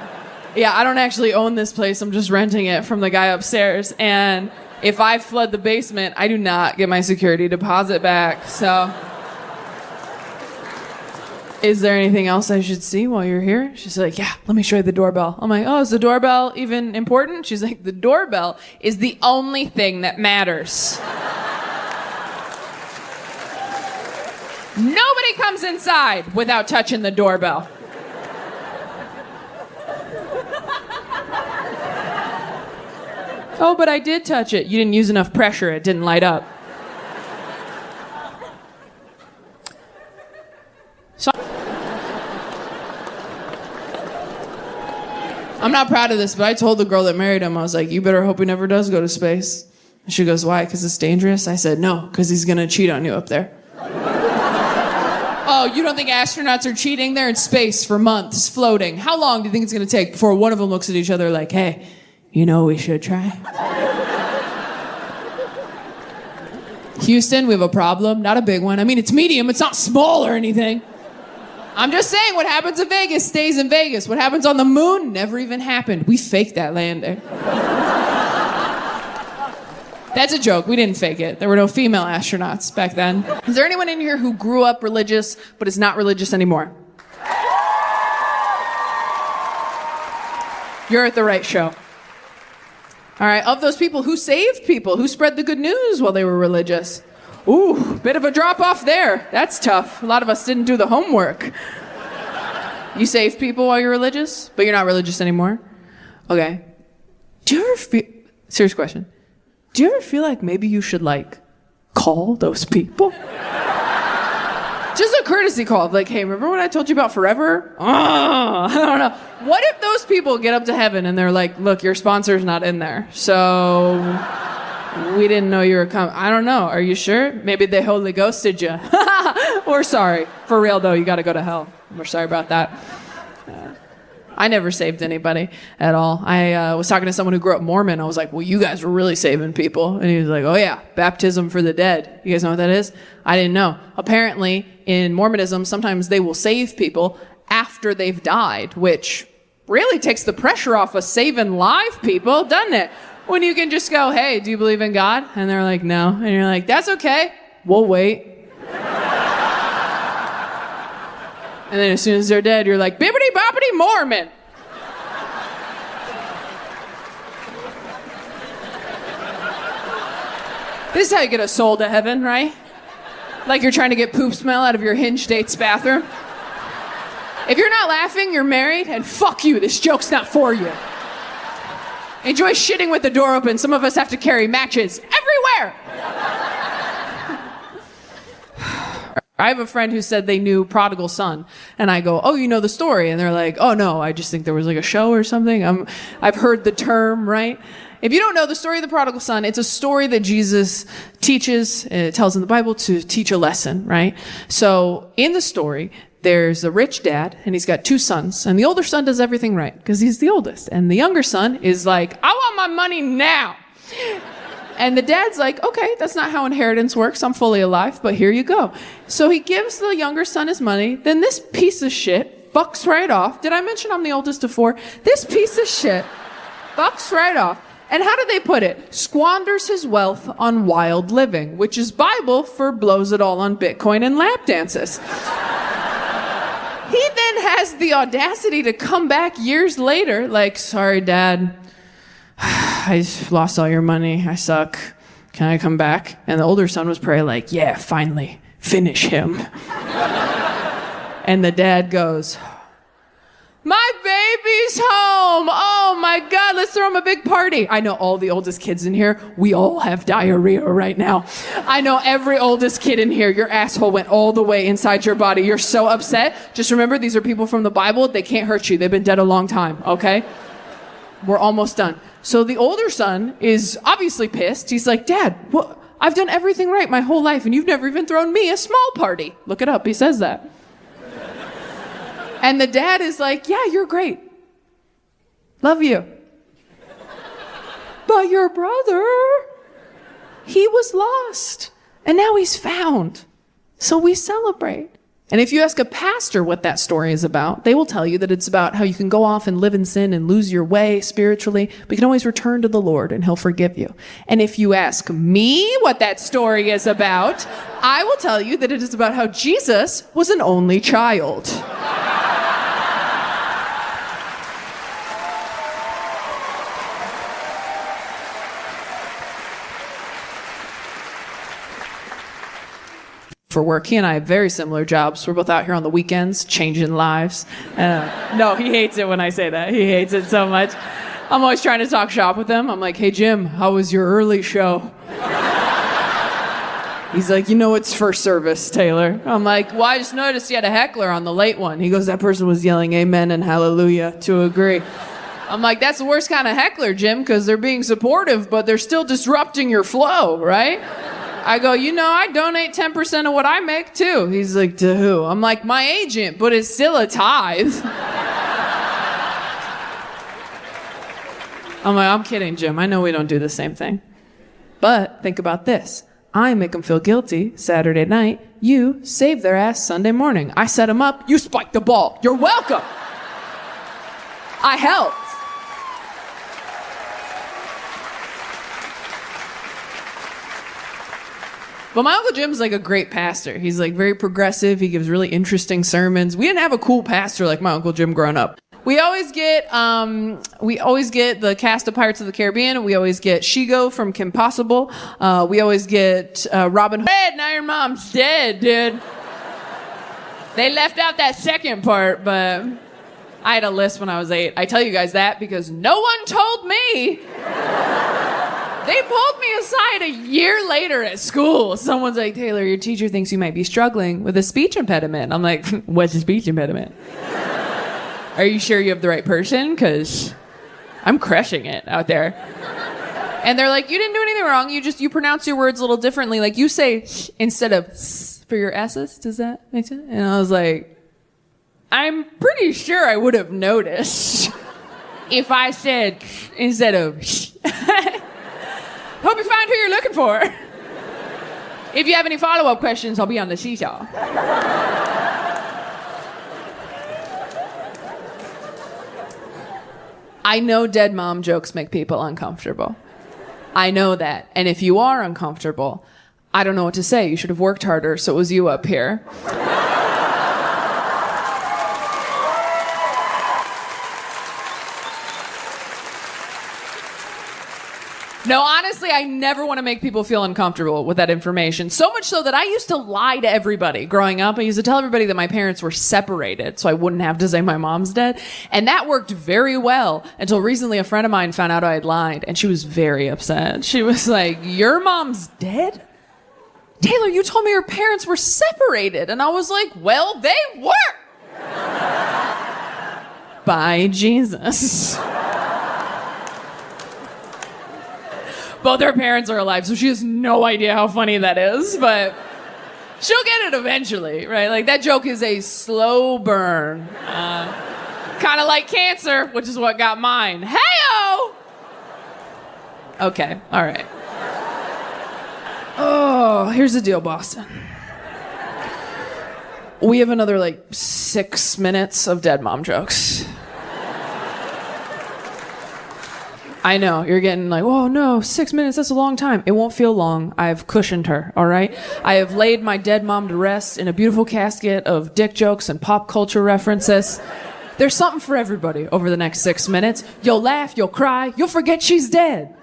Speaker 1: yeah, I don't actually own this place. I'm just renting it from the guy upstairs. And if I flood the basement, I do not get my security deposit back. So Is there anything else I should see while you're here? She's like, yeah, let me show you the doorbell. I'm like, oh, is the doorbell even important? She's like, the doorbell is the only thing that matters. Nobody comes inside without touching the doorbell. Oh, but I did touch it. You didn't use enough pressure. It didn't light up. So I'm not proud of this, but I told the girl that married him, I was like, you better hope he never does go to space. And she goes, why? Because it's dangerous? I said, no, because he's going to cheat on you up there. Oh, you don't think astronauts are cheating? They're in space for months, floating. How long do you think it's going to take before one of them looks at each other like, hey, you know we should try? Houston, we have a problem. Not a big one. I mean, it's medium. It's not small or anything. I'm just saying, what happens in Vegas stays in Vegas. What happens on the moon never even happened. We faked that landing. That's a joke. We didn't fake it. There were no female astronauts back then. Is there anyone in here who grew up religious but is not religious anymore? You're at the right show. All right, of those people, who saved people? Who spread the good news while they were religious? Ooh, bit of a drop off there. That's tough. A lot of us didn't do the homework. You saved people while you're religious, but you're not religious anymore? Okay. Do you ever feel... Serious question. Do you ever feel like maybe you should, call those people? Just a courtesy call of hey, remember what I told you about forever? I don't know. What if those people get up to heaven and they're like, look, your sponsor's not in there, so we didn't know you were coming. I don't know. Are you sure? Maybe they Holy Ghosted you. We're sorry. For real, though, you got to go to hell. We're sorry about that. I never saved anybody at all. I was talking to someone who grew up Mormon. I was like, well, you guys were really saving people. And he was like, oh, yeah, baptism for the dead. You guys know what that is? I didn't know. Apparently, in Mormonism, sometimes they will save people after they've died, which really takes the pressure off of saving live people, doesn't it? When you can just go, hey, do you believe in God? And they're like, no. And you're like, that's okay. We'll wait. And then as soon as they're dead, you're like, bibbity-boppity Mormon. This is how you get a soul to heaven, right? Like you're trying to get poop smell out of your hinge date's bathroom. If you're not laughing, you're married, and fuck you, this joke's not for you. Enjoy shitting with the door open. Some of us have to carry matches everywhere. I have a friend who said they knew Prodigal Son, and I go, oh, you know the story? And they're like, oh, no, I just think there was a show or something. I've heard the term, right? If you don't know the story of the Prodigal Son, it's a story that Jesus teaches, it tells in the Bible to teach a lesson, right? So in the story, there's a rich dad, and he's got two sons, and the older son does everything right, because he's the oldest, and the younger son is like, I want my money now. And the dad's like, okay, that's not how inheritance works. I'm fully alive, but here you go. So he gives the younger son his money. Then this piece of shit fucks right off. Did I mention I'm the oldest of four? This piece of shit fucks right off. And how do they put it? Squanders his wealth on wild living, which is Bible for blows it all on Bitcoin and lap dances. He then has the audacity to come back years later, like, sorry, Dad. I lost all your money. I suck. Can I come back? And the older son was probably like, yeah, finally, finish him. And the dad goes, my baby's home. Oh my God, let's throw him a big party. I know all the oldest kids in here. We all have diarrhea right now. I know every oldest kid in here. Your asshole went all the way inside your body. You're so upset. Just remember, these are people from the Bible. They can't hurt you. They've been dead a long time, okay? We're almost done. So the older son is obviously pissed. He's like, Dad, what? I've done everything right my whole life, and you've never even thrown me a small party. Look it up. He says that. And the dad is like, yeah, you're great. Love you. But your brother, he was lost, and now he's found. So we celebrate. And if you ask a pastor what that story is about, they will tell you that it's about how you can go off and live in sin and lose your way spiritually, but you can always return to the Lord and he'll forgive you. And if you ask me what that story is about, I will tell you that it is about how Jesus was an only child. For work. He and I have very similar jobs. We're both out here on the weekends, changing lives. No, he hates it when I say that. He hates it so much. I'm always trying to talk shop with him. I'm like, hey, Jim, how was your early show? He's like, it's first service, Taylor. I'm like, well, I just noticed you had a heckler on the late one. He goes, that person was yelling amen and hallelujah to agree. I'm like, that's the worst kind of heckler, Jim, because they're being supportive, but they're still disrupting your flow, right? I go, I donate 10% of what I make, too. He's like, to who? I'm like, my agent, but it's still a tithe. I'm like, I'm kidding, Jim. I know we don't do the same thing. But think about this. I make them feel guilty Saturday night. You save their ass Sunday morning. I set them up. You spike the ball. You're welcome. I helped. But my Uncle Jim's like a great pastor. He's like very progressive. He gives really interesting sermons. We didn't have a cool pastor like my Uncle Jim growing up. We always get the cast of Pirates of the Caribbean. We always get Shigo from Kim Possible. We always get Robin Hood. Now your mom's dead, dude. They left out that second part, but I had a list when I was 8. I tell you guys that because no one told me. They pulled me aside a year later at school. Someone's like, Taylor, your teacher thinks you might be struggling with a speech impediment. I'm like, what's a speech impediment? Are you sure you have the right person? Because I'm crushing it out there. And they're like, you didn't do anything wrong. You pronounce your words a little differently. Like you say instead of s for your S's. Does that make sense? And I was like, I'm pretty sure I would have noticed if I said instead of sh. Hope you find who you're looking for. If you have any follow-up questions, I'll be on the seesaw. I know dead mom jokes make people uncomfortable. I know that. And if you are uncomfortable, I don't know what to say. You should have worked harder, so it was you up here. No, honestly, I never want to make people feel uncomfortable with that information. So much so that I used to lie to everybody growing up. I used to tell everybody that my parents were separated so I wouldn't have to say my mom's dead. And that worked very well until recently a friend of mine found out I had lied. And she was very upset. She was like, your mom's dead? Taylor, you told me your parents were separated. And I was like, well, they were. By Jesus. Both her parents are alive, so she has no idea how funny that is, but she'll get it eventually, right? Like, that joke is a slow burn. Kind of like cancer, which is what got mine. Hey-o! Okay, all right. Oh, here's the deal, Boston. We have another, 6 minutes of dead mom jokes. I know, you're getting like, oh no, 6 minutes, that's a long time. It won't feel long. I've cushioned her, all right? I have laid my dead mom to rest in a beautiful casket of dick jokes and pop culture references. There's something for everybody over the next 6 minutes. You'll laugh, you'll cry, you'll forget she's dead.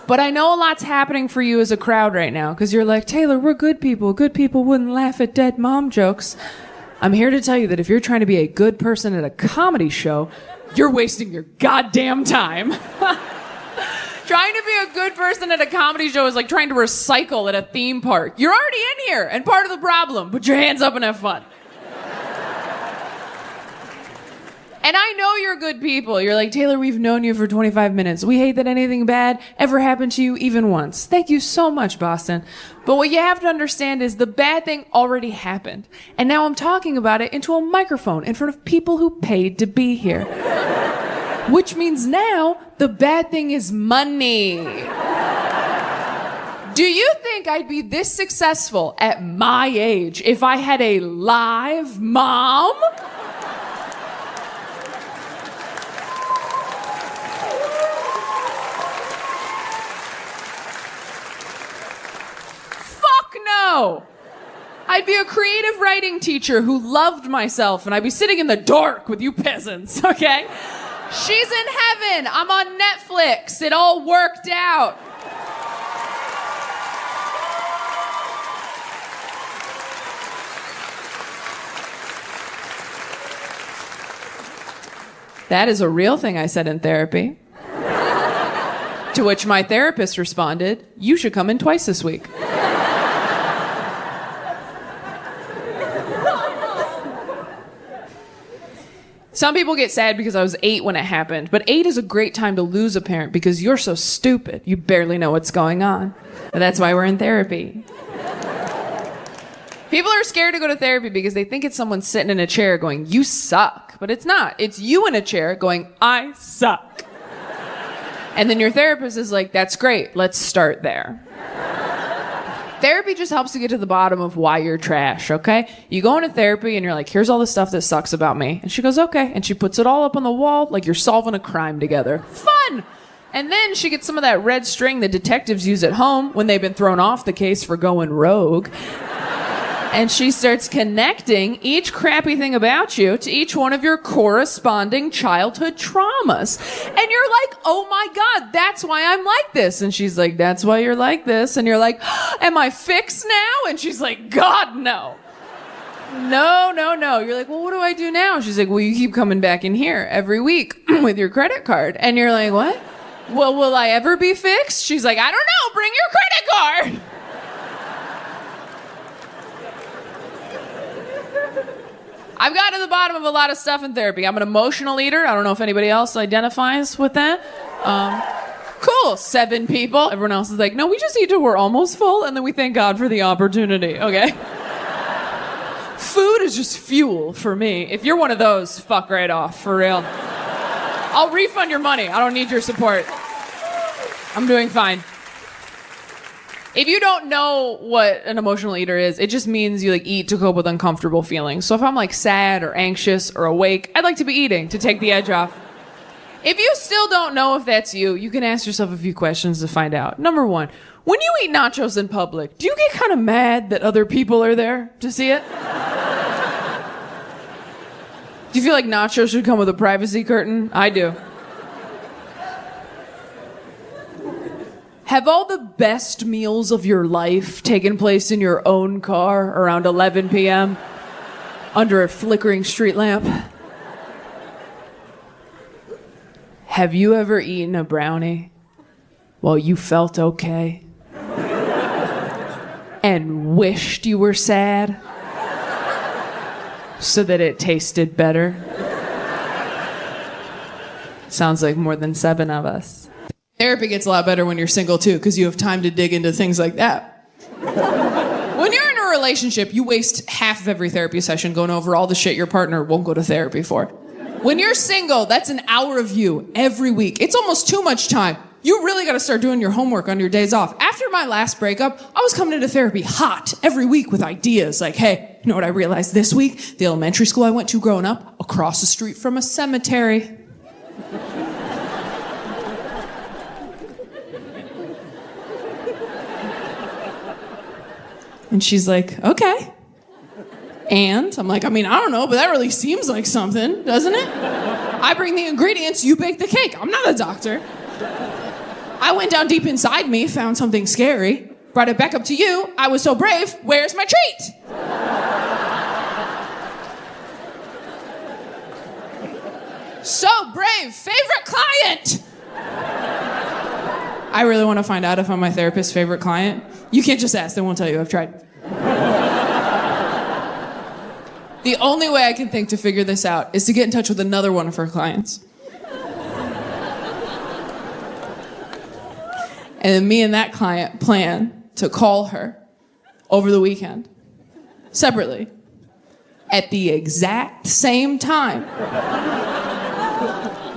Speaker 1: But I know a lot's happening for you as a crowd right now, because you're like, Taylor, we're good people. Good people wouldn't laugh at dead mom jokes. I'm here to tell you that if you're trying to be a good person at a comedy show, you're wasting your goddamn time. Trying to be a good person at a comedy show is like trying to recycle at a theme park. You're already in here and part of the problem. Put your hands up and have fun. And I know you're good people. You're like, Taylor, we've known you for 25 minutes. We hate that anything bad ever happened to you even once. Thank you so much, Boston. But what you have to understand is the bad thing already happened. And now I'm talking about it into a microphone in front of people who paid to be here. Which means now the bad thing is money. Do you think I'd be this successful at my age if I had a live mom? Fuck no! I'd be a creative writing teacher who loved myself, and I'd be sitting in the dark with you peasants, okay? She's in heaven. I'm on Netflix. It all worked out. That is a real thing I said in therapy. To which my therapist responded, you should come in twice this week. Some people get sad because I was 8 when it happened, but 8 is a great time to lose a parent because you're so stupid. You barely know what's going on. And that's why we're in therapy. People are scared to go to therapy because they think it's someone sitting in a chair going, you suck. But it's not. It's you in a chair going, I suck. And then your therapist is like, that's great. Let's start there. Therapy just helps to get to the bottom of why you're trash, okay? You go into therapy and you're like, here's all the stuff that sucks about me. And she goes, okay. And she puts it all up on the wall like you're solving a crime together. Fun! And then she gets some of that red string that detectives use at home when they've been thrown off the case for going rogue. And she starts connecting each crappy thing about you to each one of your corresponding childhood traumas. And you're like, oh my God, that's why I'm like this. And she's like, that's why you're like this. And you're like, am I fixed now? And she's like, God, no. No. You're like, well, what do I do now? She's like, well, you keep coming back in here every week with your credit card. And you're like, what? Well, will I ever be fixed? She's like, I don't know. Bring your credit card. I've got to the bottom of a lot of stuff in therapy. I'm an emotional eater. I don't know if anybody else identifies with that. Cool, 7 people. Everyone else is like, no, we just eat till we're almost full, and then we thank God for the opportunity, okay? Food is just fuel for me. If you're one of those, fuck right off, for real. I'll refund your money. I don't need your support. I'm doing fine. If you don't know what an emotional eater is, it just means you like eat to cope with uncomfortable feelings. So if I'm like sad or anxious or awake, I'd like to be eating to take the edge off. If you still don't know if that's you, you can ask yourself a few questions to find out. Number 1, when you eat nachos in public, do you get kind of mad that other people are there to see it? Do you feel like nachos should come with a privacy curtain? I do. Have all the best meals of your life taken place in your own car around 11 p.m. under a flickering street lamp? Have you ever eaten a brownie while you felt okay and wished you were sad so that it tasted better? Sounds like more than 7 of us. Therapy gets a lot better when you're single, too, because you have time to dig into things like that. When you're in a relationship, you waste half of every therapy session going over all the shit your partner won't go to therapy for. When you're single, that's an hour of you every week. It's almost too much time. You really got to start doing your homework on your days off. After my last breakup, I was coming into therapy hot every week with ideas like, hey, you know what I realized this week? The elementary school I went to growing up, across the street from a cemetery. And she's like, okay. And I'm like, I don't know, but that really seems like something, doesn't it? I bring the ingredients, you bake the cake. I'm not a doctor. I went down deep inside me, found something scary, brought it back up to you. I was so brave. Where's my treat? So brave. Favorite client. I really want to find out if I'm my therapist's favorite client. You can't just ask. They won't tell you. I've tried. The only way I can think to figure this out is to get in touch with another one of her clients. And then me and that client plan to call her over the weekend, separately, at the exact same time.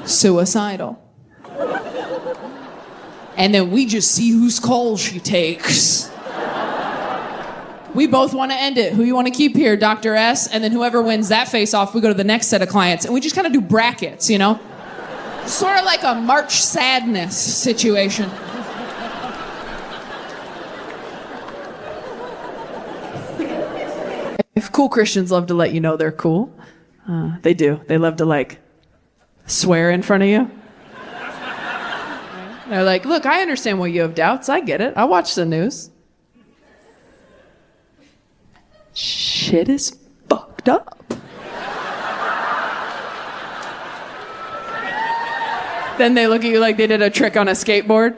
Speaker 1: Suicidal. And then we just see whose call she takes. We both want to end it. Who you want to keep here, Dr. S? And then whoever wins that face-off, we go to the next set of clients. And we just kind of do brackets, you know? Sort of like a March Sadness situation. If cool Christians love to let you know they're cool, they do. They love to, like, swear in front of you. They're like, look, I understand why you have doubts. I get it. I watch the news. Shit is fucked up. Then they look at you like they did a trick on a skateboard.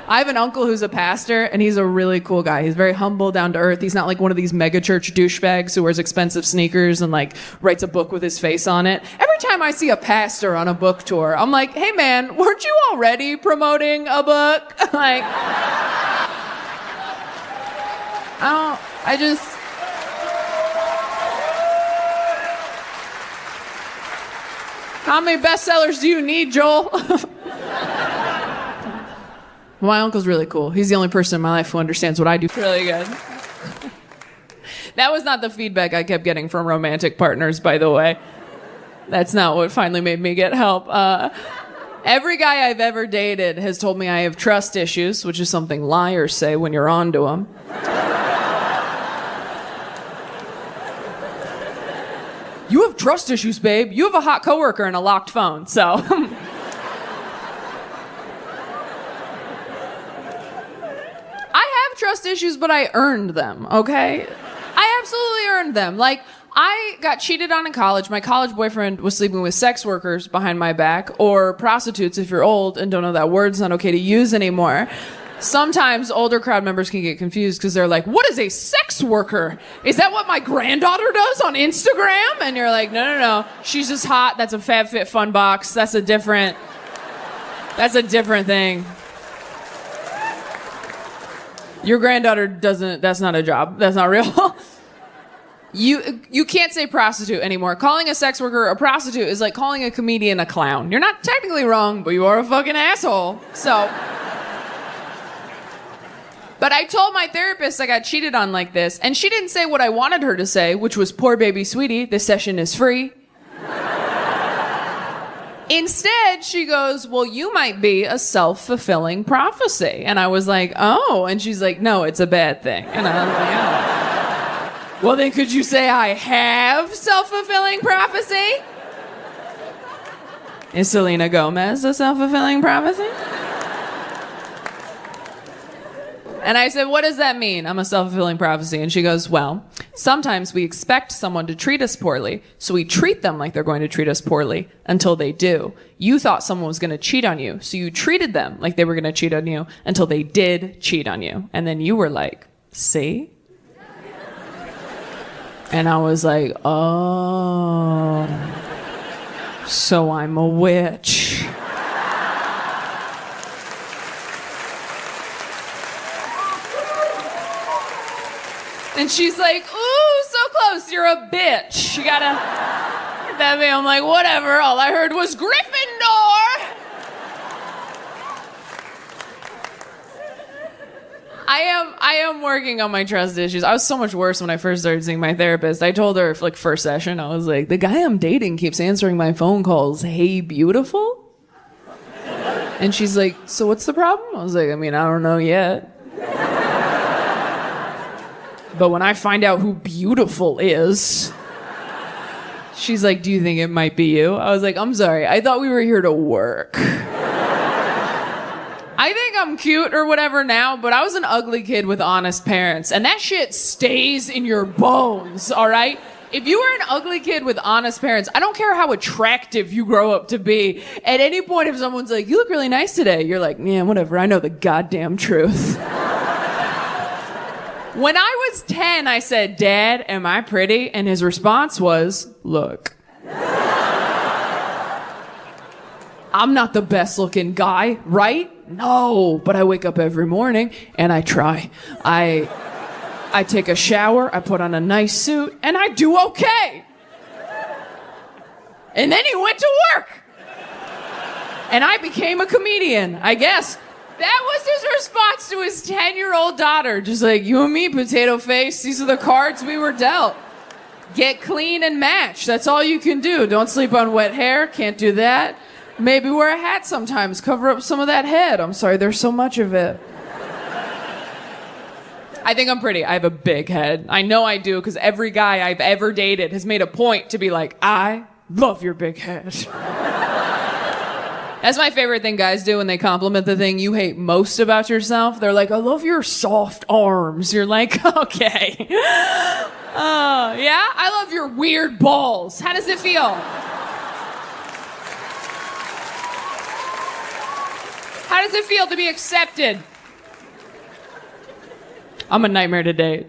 Speaker 1: I have an uncle who's a pastor, and he's a really cool guy. He's very humble, down to earth. He's not like one of these mega church douchebags who wears expensive sneakers and like writes a book with his face on it. Every time I see a pastor on a book tour, I'm like, hey man, weren't you already promoting a book? Like, how many bestsellers do you need, Joel? My uncle's really cool. He's the only person in my life who understands what I do really good. That was not the feedback I kept getting from romantic partners, by the way. That's not what finally made me get help. Every guy I've ever dated has told me I have trust issues, which is something liars say when you're onto them. You have trust issues, babe. You have a hot coworker and a locked phone, so... trust issues, but I earned them, okay? I absolutely earned them. Like, I got cheated on in college. My college boyfriend was sleeping with sex workers behind my back, or prostitutes if you're old and don't know that word's not okay to use anymore. Sometimes older crowd members can get confused because they're like, what is a sex worker? Is that what my granddaughter does on Instagram? And you're like, no. She's just hot. That's a FabFitFun box. That's a different thing. Your granddaughter doesn't, that's not a job. That's not real. You can't say prostitute anymore. Calling a sex worker a prostitute is like calling a comedian a clown. You're not technically wrong, but you are a fucking asshole. So. But I told my therapist I got cheated on like this, and she didn't say what I wanted her to say, which was, poor baby sweetie, this session is free. Instead, she goes, well, you might be a self-fulfilling prophecy. And I was like, oh. And she's like, no, it's a bad thing. And I was like, oh. Well, then could you say I have self-fulfilling prophecy? Is Selena Gomez a self-fulfilling prophecy? And I said, what does that mean? I'm a self-fulfilling prophecy. And she goes, well, sometimes we expect someone to treat us poorly, so we treat them like they're going to treat us poorly until they do. You thought someone was going to cheat on you, so you treated them like they were going to cheat on you until they did cheat on you. And then you were like, see? And I was like, oh, so I'm a witch. And she's like, ooh, so close, you're a bitch. You gotta get that me. I'm like, whatever, all I heard was Gryffindor. I am working on my trust issues. I was so much worse when I first started seeing my therapist. I told her, like, first session, I was like, the guy I'm dating keeps answering my phone calls, hey, beautiful? And she's like, so what's the problem? I was like, I mean, I don't know yet. But when I find out who beautiful is, she's like, do you think it might be you? I was like, I'm sorry, I thought we were here to work. I think I'm cute or whatever now, but I was an ugly kid with honest parents, and that shit stays in your bones, all right? If you were an ugly kid with honest parents, I don't care how attractive you grow up to be. At any point, if someone's like, you look really nice today, you're like, yeah, whatever, I know the goddamn truth. When I was 10, I said, Dad, am I pretty? And his response was, look. I'm not the best looking guy, right? No, but I wake up every morning and I try. I take a shower, I put on a nice suit, and I do okay. And then he went to work. And I became a comedian, I guess. That was his response to his 10-year-old daughter. Just like, you and me, potato face. These are the cards we were dealt. Get clean and match. That's all you can do. Don't sleep on wet hair. Can't do that. Maybe wear a hat sometimes. Cover up some of that head. I'm sorry, there's so much of it. I think I'm pretty. I have a big head. I know I do, because every guy I've ever dated has made a point to be like, I love your big head. That's my favorite thing guys do when they compliment the thing you hate most about yourself. They're like, I love your soft arms. You're like, okay. Yeah? I love your weird balls. How does it feel? How does it feel to be accepted? I'm a nightmare to date.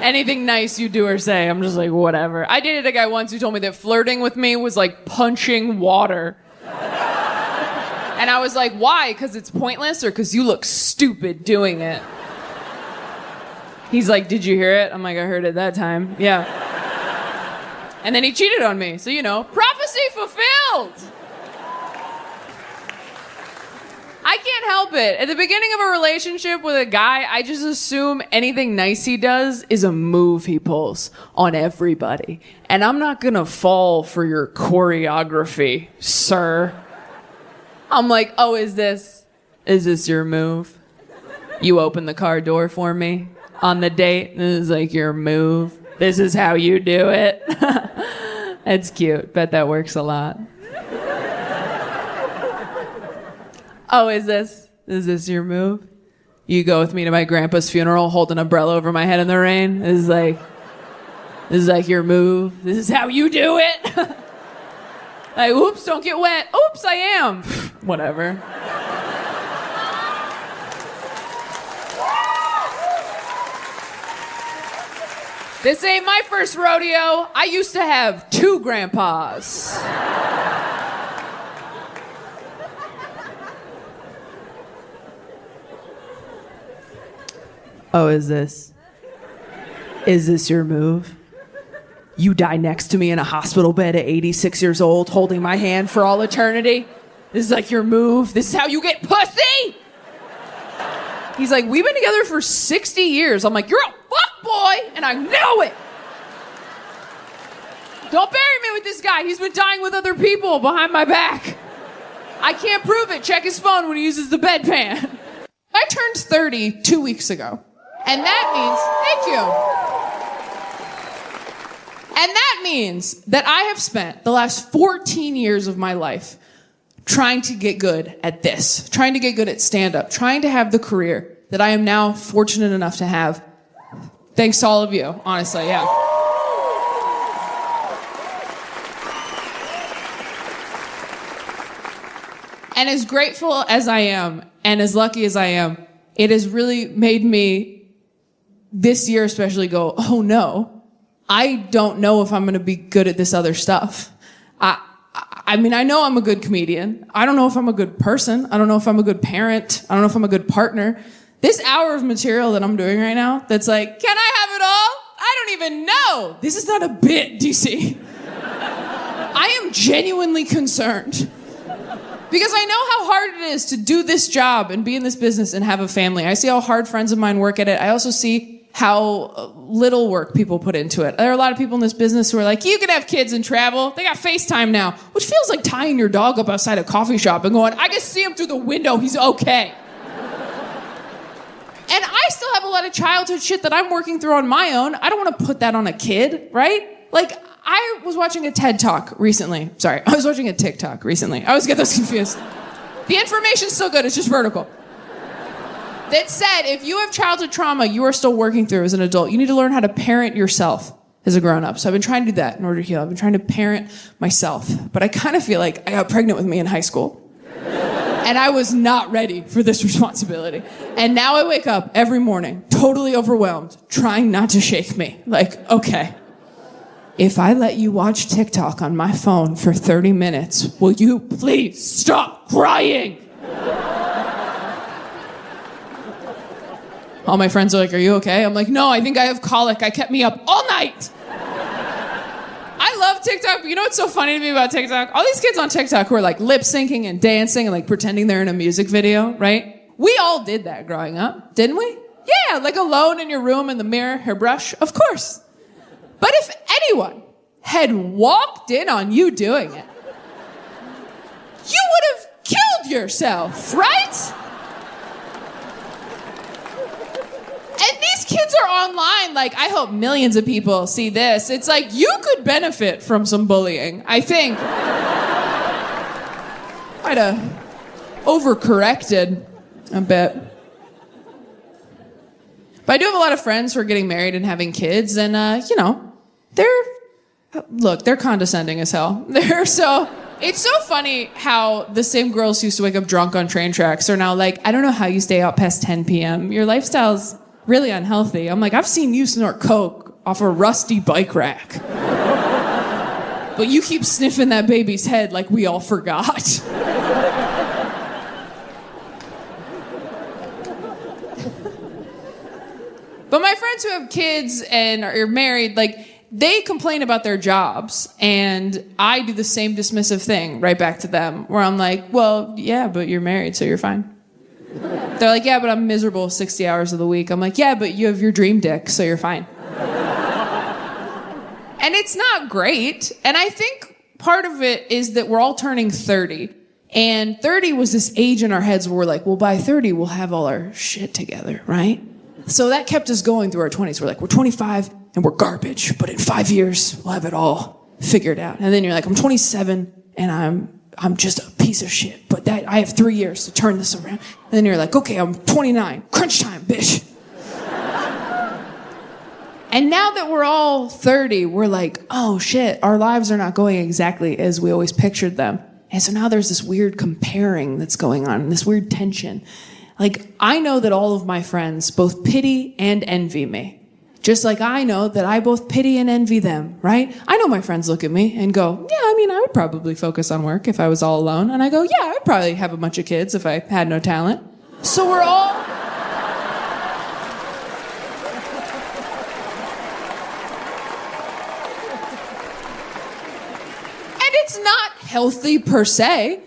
Speaker 1: Anything nice you do or say, I'm just like, whatever. I dated a guy once who told me that flirting with me was like punching water. And I was like, why? Because it's pointless or because you look stupid doing it? He's like, did you hear it? I'm like, I heard it that time. Yeah. And then he cheated on me. So, prophecy fulfilled. I can't help it. At the beginning of a relationship with a guy, I just assume anything nice he does is a move he pulls on everybody. And I'm not gonna fall for your choreography, sir. I'm like, oh, is this your move? You open the car door for me on the date? This is like your move? This is how you do it? It's cute. Bet that works a lot. Oh, is this your move? You go with me to my grandpa's funeral, hold an umbrella over my head in the rain? This is like your move? This is how you do it? Like, oops, don't get wet. Oops, I am. Whatever. This ain't my first rodeo. I used to have 2 grandpas. Oh, is this your move? You die next to me in a hospital bed at 86 years old, holding my hand for all eternity? This is like your move? This is how you get pussy? He's like, we've been together for 60 years. I'm like, you're a fuckboy, and I know it. Don't bury me with this guy. He's been dying with other people behind my back. I can't prove it. Check his phone when he uses the bedpan. I turned 30 2 weeks ago. And that means, thank you. And that means that I have spent the last 14 years of my life trying to get good at this, trying to get good at stand-up, trying to have the career that I am now fortunate enough to have. Thanks to all of you, honestly, yeah. And as grateful as I am, and as lucky as I am, it has really made me, this year especially, go, oh no, I don't know if I'm going to be good at this other stuff. I mean, I know I'm a good comedian. I don't know if I'm a good person. I don't know if I'm a good parent. I don't know if I'm a good partner. This hour of material that I'm doing right now, that's like, can I have it all? I don't even know. This is not a bit, DC. I am genuinely concerned. Because I know how hard it is to do this job and be in this business and have a family. I see how hard friends of mine work at it. I also see how little work people put into it. There are a lot of people in this business who are like, you can have kids and travel. They got FaceTime now, which feels like tying your dog up outside a coffee shop and going, I can see him through the window. He's okay. And I still have a lot of childhood shit that I'm working through on my own. I don't want to put that on a kid, right? Like, I was watching a TED Talk recently. Sorry, I was watching a TikTok recently. I always get those confused. The information's still good, it's just vertical. That said, if you have childhood trauma you are still working through as an adult, you need to learn how to parent yourself as a grown-up. So I've been trying to do that in order to heal. I've been trying to parent myself. But I kind of feel like I got pregnant with me in high school. And I was not ready for this responsibility. And now I wake up every morning, totally overwhelmed, trying not to shake me. Like, okay, if I let you watch TikTok on my phone for 30 minutes, will you please stop crying? All my friends are like, are you okay? I'm like, no, I think I have colic. I kept me up all night. I love love TikTok. You know what's so funny to me about TikTok? All these kids on TikTok who are like lip syncing and dancing and like pretending they're in a music video, right? We all did that growing up, didn't we? Yeah, like alone in your room in the mirror, hairbrush, of course. But if anyone had walked in on you doing it, you would have killed yourself, right? And these kids are online, like, I hope millions of people see this. It's like, you could benefit from some bullying, I think. Might have overcorrected a bit. But I do have a lot of friends who are getting married and having kids, and, they're condescending as hell. It's so funny how the same girls who used to wake up drunk on train tracks are now like, I don't know how you stay out past 10 p.m. Your lifestyle's really unhealthy. I'm like, I've seen you snort coke off a rusty bike rack. But you keep sniffing that baby's head like we all forgot. But my friends who have kids and are married, like, they complain about their jobs, and I do the same dismissive thing right back to them, where I'm like, well, yeah, but you're married, so you're fine. They're like, yeah, but I'm miserable 60 hours of the week. I'm like, yeah, but you have your dream dick, so you're fine. And it's not great, and I think part of it is that we're all turning 30, and 30 was this age in our heads where we're like, well, by 30, we'll have all our shit together, right? So that kept us going through our 20s. We're like, we're 25 and we're garbage, but in 5 years, we'll have it all figured out. And then you're like, I'm 27 and I'm just a piece of shit, but I have 3 years to turn this around. And then you're like, okay, I'm 29, crunch time, bitch. And now that we're all 30, we're like, oh shit, our lives are not going exactly as we always pictured them. And so now there's this weird comparing that's going on, this weird tension. Like, I know that all of my friends both pity and envy me. Just like I know that I both pity and envy them, right? I know my friends look at me and go, yeah, I mean, I would probably focus on work if I was all alone. And I go, yeah, I'd probably have a bunch of kids if I had no talent. So we're all... And it's not healthy per se.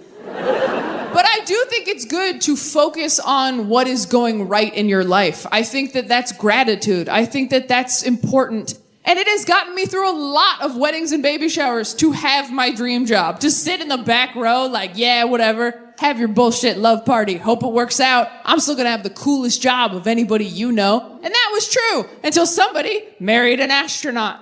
Speaker 1: But I do think it's good to focus on what is going right in your life. I think that that's gratitude. I think that that's important. And it has gotten me through a lot of weddings and baby showers to have my dream job. To sit in the back row like, yeah, whatever. Have your bullshit love party. Hope it works out. I'm still gonna have the coolest job of anybody you know. And that was true until somebody married an astronaut.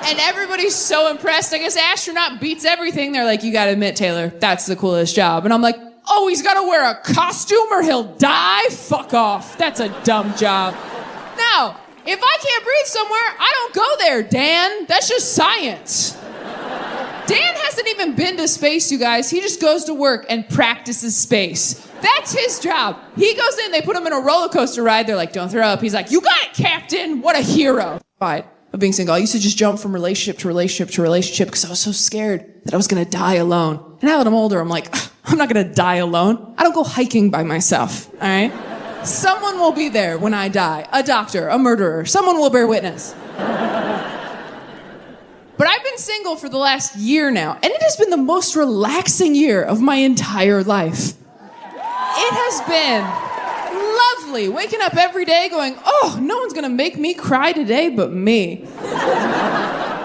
Speaker 1: And everybody's so impressed. I guess astronaut beats everything. They're like, you gotta admit, Taylor, that's the coolest job. And I'm like, oh, he's gotta wear a costume or he'll die? Fuck off. That's a dumb job. Now, if I can't breathe somewhere, I don't go there, Dan. That's just science. Dan hasn't even been to space, you guys. He just goes to work and practices space. That's his job. He goes in, they put him in a roller coaster ride. They're like, don't throw up. He's like, you got it, Captain. What a hero. Fine. Of being single. I used to just jump from relationship to relationship to relationship because I was so scared that I was going to die alone. And now that I'm older, I'm like, I'm not going to die alone. I don't go hiking by myself, all right? Someone will be there when I die. A doctor, a murderer. Someone will bear witness. But I've been single for the last year now, and it has been the most relaxing year of my entire life. It has been lovely. Waking up every day going, oh, no one's gonna make me cry today but me.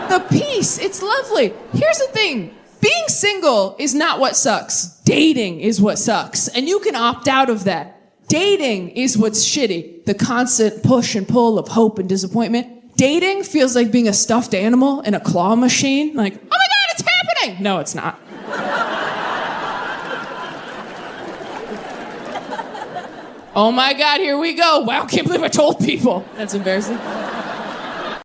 Speaker 1: The peace, it's lovely. Here's the thing. Being single is not what sucks. Dating is what sucks. And you can opt out of that. Dating is what's shitty. The constant push and pull of hope and disappointment. Dating feels like being a stuffed animal in a claw machine. Like, oh my God, it's happening! No, it's not. Oh my God, here we go. Wow, can't believe I told people. That's embarrassing.